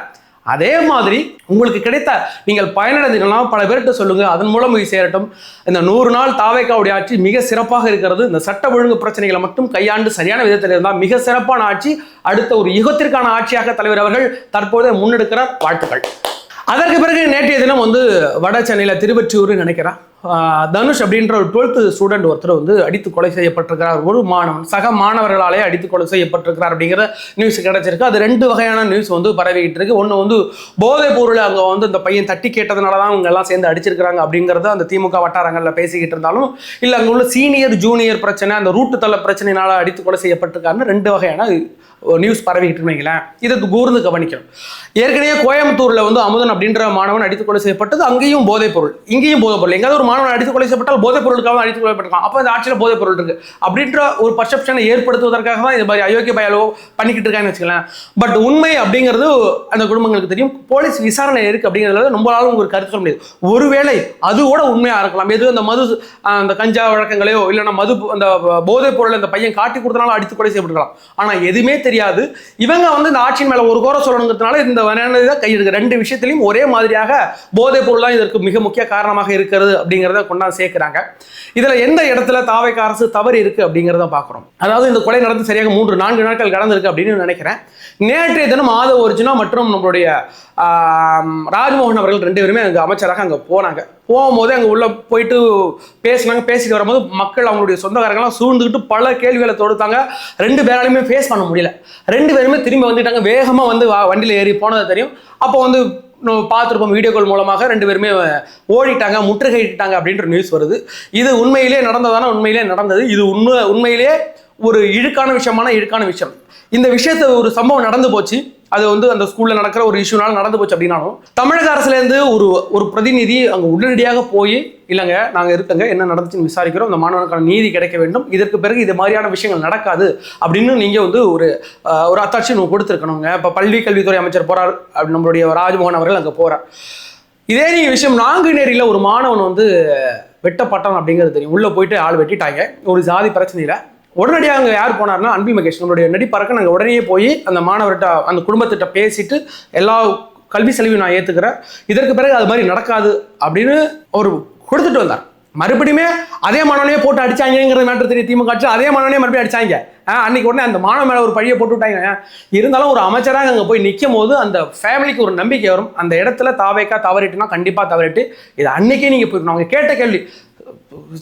அதே மாதிரி உங்களுக்கு கிடைத்த நீங்கள் பயனடைந்தீங்கன்னா பல பேர்கிட்ட சொல்லுங்க, அதன் மூலம் போய் சேரட்டும். இந்த 100 நாள் தாவேக்காவுடைய ஆட்சி மிக சிறப்பாக இருக்கிறது. இந்த சட்ட ஒழுங்கு பிரச்சனைகளை மட்டும் கையாண்டு சரியான விதத்தில் இருந்தால் மிக சிறப்பான ஆட்சி, அடுத்த ஒரு யுகத்திற்கான ஆட்சியாக தலைவர் அவர்கள் தற்போது முன்னெடுக்கிறார். வாழ்த்துக்கள். அதற்கு பிறகு நேற்றைய தினம் வந்து வட சென்னையில் திருவொற்றியூர் நினைக்கிறேன் தனுஷ் அப்படின்ற ஒரு 12th ஸ்டூடெண்ட் ஒருத்தர் வந்து அடித்து கொலை செய்யப்பட்டிருக்கிறார். ஒரு மாணவன் சக மாணவர்களாலே அடித்து கொலை செய்யப்பட்டிருக்கிறார் அப்படிங்கிற நியூஸ் கிடைச்சிருக்கு. அது 2 வகையான நியூஸ் வந்து பரவிக்கிட்டு இருக்கு. ஒன்று வந்து போதைப் பொருள் அங்கே வந்து அந்த பையன் தட்டி கேட்டதுனால தான் அவங்க எல்லாம் சேர்ந்து அடிச்சிருக்கிறாங்க அப்படிங்கிறத அந்த திமுக வட்டாரங்களில் பேசிக்கிட்டு இருந்தாலும், இல்லை அங்கே உள்ள சீனியர் ஜூனியர் பிரச்சனை, அந்த ரூட்டு தள்ள பிரச்சனையினால அடித்து கொலை செய்யப்பட்டிருக்காருன்னு 2 வகையான நியூஸ் பரவிக்கிட்டு இருந்தீங்களேன். இதை கூர்ந்து கவனிக்கணும். ஏற்கனவே கோயம்புத்தூரில் வந்து அமுதன் அப்படின்ற மாணவன் அடித்து கொலை செய்யப்பட்டது. அங்கேயும் போதைப் பொருள், இங்கேயும் போதைப் பொருள். எங்கேயாவது ஒரு மாணவன் அடித்து கொலை செய்யப்பட்டால் போதைப் பொருளுக்காக அடித்து கொலைப்பட்டிருக்கான். அப்போ இந்த ஆட்சியில் போதைப் பொருள் இருக்கு அப்படின்ற ஒரு பர்செப்ஷனை ஏற்படுத்துவதற்காக தான் இது மாதிரி அயோக்கிய பயலோ பண்ணிக்கிட்டு இருக்காங்கன்னு வச்சுக்கலாம். பட் உண்மை அப்படிங்கிறது அந்த குடும்பங்களுக்கு தெரியும். போலீஸ் விசாரணை இருக்கு அப்படிங்கிறதுல நம்மளால ஒரு கருத்து சொல்ல முடியாது. ஒருவேளை அது கூட உண்மையாக இருக்கலாம். எது அந்த மது அந்த கஞ்சா வழக்கங்களையோ இல்லைன்னா மது அந்த போதைப் பொருளை அந்த பையன் காட்டி கொடுத்தனால அடித்து கொலை செய்யப்பட்டிருக்கலாம். ஆனால் எதுவுமே தெரியாது. இவங்க வந்து இந்த ஆட்சியின் மேல ஒரு கோர சொல்லணுங்கிறதுனால இந்த கையெடுக்க 2 விஷயத்திலையும் ஒரே மாதிரியாக போதைப் பொருள் தான் இதற்கு மிக முக்கிய காரணமாக இருக்கிறது அப்படிங்கிறத கொண்டாந்து சேர்க்கிறாங்க. இதுல எந்த இடத்துல தாவேக்கா அரசு தவறு இருக்கு அப்படிங்கிறத பார்க்குறோம். அதாவது இந்த கொலை நடந்து சரியாக 3-4 நாட்கள் கடந்திருக்கு அப்படின்னு நினைக்கிறேன். நேற்றைய தினம் ஆதவ ஒரிஜினா மற்றும் நம்மளுடைய ராஜ்மோகன் அவர்கள் 2 பேருமே அங்கே அமைச்சராக அங்கே போனாங்க. போகும்போது அங்கே உள்ள போயிட்டு பேசினாங்க. பேசிட்டு வரும்போது மக்கள் அவங்களுடைய சொந்தக்காரங்களாம் சூழ்ந்துக்கிட்டு பல கேள்விகளை தொடுத்தாங்க. 2 பேராலையுமே ஃபேஸ் பண்ண முடியல. 2 பேருமே திரும்பி வந்துட்டாங்க. வேகமாக வந்து வண்டியில் ஏறி போனது தெரியும். அப்போ வந்து பார்த்துருப்போம் வீடியோ கால் மூலமாக 2 பேருமே ஓடிட்டாங்க, முற்றுகையிட்டாங்க அப்படின்ற நியூஸ் வருது. இது உண்மையிலே நடந்ததான? உண்மையிலே நடந்தது. இது உண்மையிலே ஒரு இழுக்கான விஷயம். இந்த விஷயத்தை ஒரு சம்பவம் நடந்து போச்சு. அது வந்து அந்த ஸ்கூல்ல நடக்கிற ஒரு இஷ்யூனால நடந்து போச்சு அப்படின்னாலும் தமிழக அரசுல இருந்து ஒரு பிரதிநிதி அங்க உடனடியாக போய் இல்லைங்க நாங்க இருக்கங்க என்ன நடந்துச்சுன்னு விசாரிக்கிறோம், அந்த மாணவனுக்கான நீதி கிடைக்க வேண்டும், இதற்கு பிறகு இது மாதிரியான விஷயங்கள் நடக்காது அப்படின்னு நீங்க வந்து ஒரு அத்தாட்சி கொடுத்துருக்கணுங்க. இப்ப பள்ளி கல்வித்துறை அமைச்சர் போறார், நம்மளுடைய ராஜ்மோகன் அவர்கள் அங்க போறார். இதே விஷயம் நாங்குநேரியில ஒரு மாணவன் வந்து வெட்டப்பட்டான் அப்படிங்கிறது தெரியும். உள்ள போயிட்டு ஆள் வெட்டிட்டாங்க ஒரு ஜாதி பிரச்சனையில. உடனடியாக அங்கே யார் போனார்னா அன்பில் மகேஷ் நம்மளுடைய நடிப்பறக்க நாங்கள் உடனே போய் அந்த மாணவர்கிட்ட அந்த குடும்பத்திட்ட பேசிட்டு எல்லா கல்வி செலவையும் நான் ஏற்றுக்கிறேன், இதற்கு பிறகு அது மாதிரி நடக்காது அப்படின்னு ஒரு கொடுத்துட்டு வந்தார். மறுபடியுமே அதே மாணவனையே போட்டு அடிச்சாங்கிற மேட்டர் தெரியும். திமுக ஆட்சி அதே மாணவனே மறுபடியும் அடிச்சாங்க. அன்னைக்கு உடனே அந்த மாணவன் மேலே ஒரு பழியை போட்டு விட்டாங்க. இருந்தாலும் ஒரு அமைச்சராக அங்கே போய் நிற்கும் போது அந்த ஃபேமிலிக்கு ஒரு நம்பிக்கை வரும். அந்த இடத்துல தாவேக்கா தவறிட்டுனா கண்டிப்பாக தவறிட்டு இது அன்னைக்கே நீங்கள் போயிருக்கணும். அவங்க கேட்ட கேள்வி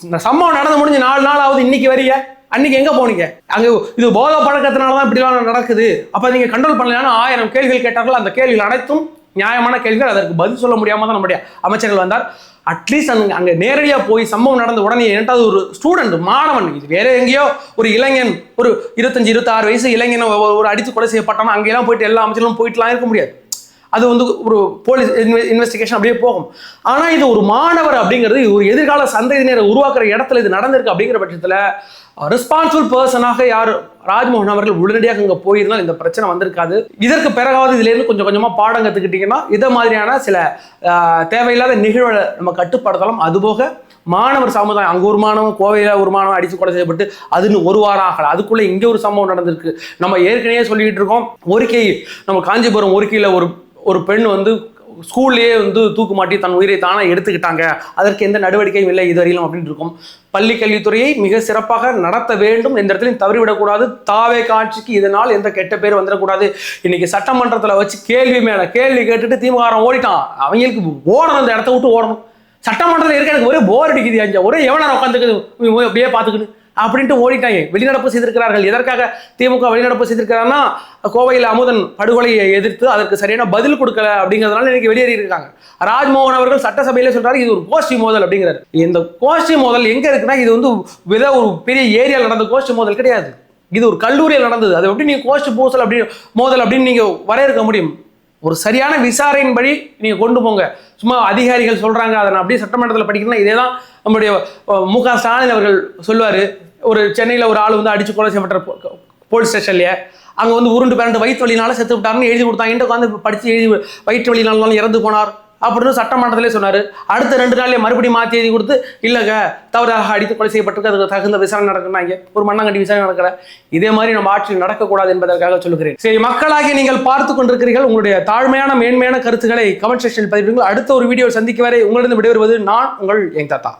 இந்த சம்பவம் நடந்து முடிஞ்சு 4 நாள் ஆகுது, இன்னைக்கு வரிய அன்னைக்கு எங்க போனீங்க? அங்க இது போதை பழக்கத்தினாலதான் இப்படிலாம் நடக்குது, அப்ப நீங்க கண்ட்ரோல் பண்ணலான்னு 1000 கேள்விகள் கேட்டார்கள். அந்த கேள்விகள் அனைத்தும் நியாயமான கேள்விகள். அதற்கு பதில் சொல்ல முடியாம தான் நம்முடைய அமைச்சர்கள் வந்தார். அட்லீஸ்ட் அங்க நேரடியா போய் சம்பவம் நடந்த உடனே என்னட்டாவது ஒரு ஸ்டூடெண்ட், மாணவன், இது வேற எங்கேயோ ஒரு இளைஞன், ஒரு 25-26 வயசு இளைஞன் ஒரு அடித்து கொலை செய்யப்பட்டானா அங்கெல்லாம் போயிட்டு எல்லா அமைச்சர்களும் போயிட்டுலாம் இருக்க முடியாது. அது வந்து ஒரு போலீஸ் இன்வெஸ்டிகேஷன் அப்படியே போகும். ஆனா இது ஒரு மாணவர் அப்படிங்கிறது ஒரு எதிர்கால சந்ததியினரை உருவாக்குற இடத்துல இது நடந்திருக்கு. அப்படிங்கிற பட்சத்துல ரெஸ்பான்சிபிள் பர்சனாக யார் ராஜ்மோகன் அவர்கள் உடனடியாக இங்க போயிருந்தால் இந்த பிரச்சனை வந்திருக்காது. இதற்கு பிறகாவது இதுல இருந்து கொஞ்சம் கொஞ்சமா பாடம் கத்துக்கிட்டீங்கன்னா இதை மாதிரியான சில தேவையில்லாத நிகழ்வுகளை நம்ம கட்டுப்படுத்தலாம். அதுபோக மாணவர் சமுதாயம், அங்க ஒரு மாணவன், கோவையில ஒரு மாணவன் அடித்து கொலை செய்யப்பட்டு அதுன்னு ஒரு வாரம் ஆகல, அதுக்குள்ள இங்க ஒரு சம்பவம் நடந்திருக்கு. நம்ம ஏற்கனவே சொல்லிட்டு இருக்கோம், ஒருக்கை நம்ம காஞ்சிபுரம் ஒருக்கையில ஒரு பெண் வந்து ஸ்கூல்லேயே வந்து தூக்கு மாட்டி தன் உயிரை தானே எடுத்துக்கிட்டாங்க, அதற்கு எந்த நடவடிக்கையும் இல்லை இதுவரையிலும் அப்படின்னு இருக்கும். பள்ளி கல்வித்துறையை மிக சிறப்பாக நடத்த வேண்டும், எந்த இடத்துலையும் தவறிவிடக்கூடாது. தாவே காட்சிக்கு இதனால் எந்த கெட்ட பேர் வந்துடக்கூடாது. இன்னைக்கு சட்டமன்றத்தில் வச்சு கேள்வி மேல கேள்வி கேட்டுட்டு திமுக ஓடிட்டான். அவங்களுக்கு ஓடணும், இந்த இடத்த விட்டு ஓடணும். சட்டமன்றத்தில் இருக்க எனக்கு ஒரே போர் அடிக்குது, அஞ்சா ஒரே எவ்வளோ நேரம் உட்காந்துக்குது அப்படியே பார்த்துக்கிட்டு அப்படின்ட்டு ஓடிட்டாங்க. வெளிநடப்பு செய்திருக்கிறார்கள். எதற்காக திமுக வெளிநடப்பு செய்திருக்கிறாங்கன்னா, கோவையில் அமுதன் படுகொலையை எதிர்த்து அதற்கு சரியான பதில் கொடுக்கல அப்படிங்கிறதுனால இன்னைக்கு வெளியேறி இருக்காங்க. ராஜ்மோகன் அவர்கள் சட்டசபையில சொல்றாரு இது ஒரு கோஷ்டி மோதல் அப்படிங்கிறாரு. இந்த கோஷ்டி மோதல் எங்க இருக்குன்னா, இது வந்து ஒரு பெரிய ஏரியாவில் நடந்த கோஷ்டி மோதல் கிடையாது, இது ஒரு கல்லூரியில் நடந்தது. அது எப்படி நீங்க கோஷ்டி மோதல் அப்படின்னு நீங்க வரையறுக்க முடியும்? ஒரு சரியான விசாரணையின்படி நீங்க கொண்டு போங்க. சும்மா அதிகாரிகள் சொல்றாங்க அதை நான் அப்படியே சட்டமன்றத்தில் படிக்கணும்னா இதே தான் நம்முடைய மு.க. ஸ்டாலின் அவர்கள் சொல்லுவாரு. ஒரு சென்னையில் ஒரு ஆள் வந்து அடிச்சு கொலை செய்யப்பட்ட போலீஸ் ஸ்டேஷன்லயே அங்க வந்து உருண்டு பேரண்டு வயிற்று வலினால செத்து விட்டாருன்னு எழுதி கொடுத்தாங்க. உட்காந்து படிச்சு எழுதி வயிற்று வலினாலும் இறந்து போனார் அப்படின்னு சட்டமன்றத்திலே சொன்னாரு. அடுத்த 2 நாள்லயே மறுபடியும் மாற்றி எழுதி கொடுத்து இல்லைங்க தவறாக அடித்து கொலை செய்யப்பட்டிருக்கு, அதுக்கு தகுந்த விசாரணை நடக்குன்னாங்க. ஒரு மண்ணாங்கட்டி விசாரணை நடக்கல. இதே மாதிரி நம்ம ஆட்சியில் நடக்கக்கூடாது என்பதற்காக சொல்லுகிறேன். சரி, மக்களாகி நீங்கள் பார்த்து கொண்டிருக்கிறீர்கள். உங்களுடைய தாழ்மையான மேன்மையான கருத்துக்களை கமெண்ட் செக்ஷனில் பதிவிடுங்கள். அடுத்த ஒரு வீடியோ சந்திக்க வரை உங்களிடம் விடைபெறுவது நான் உங்கள் யங் தாத்தா.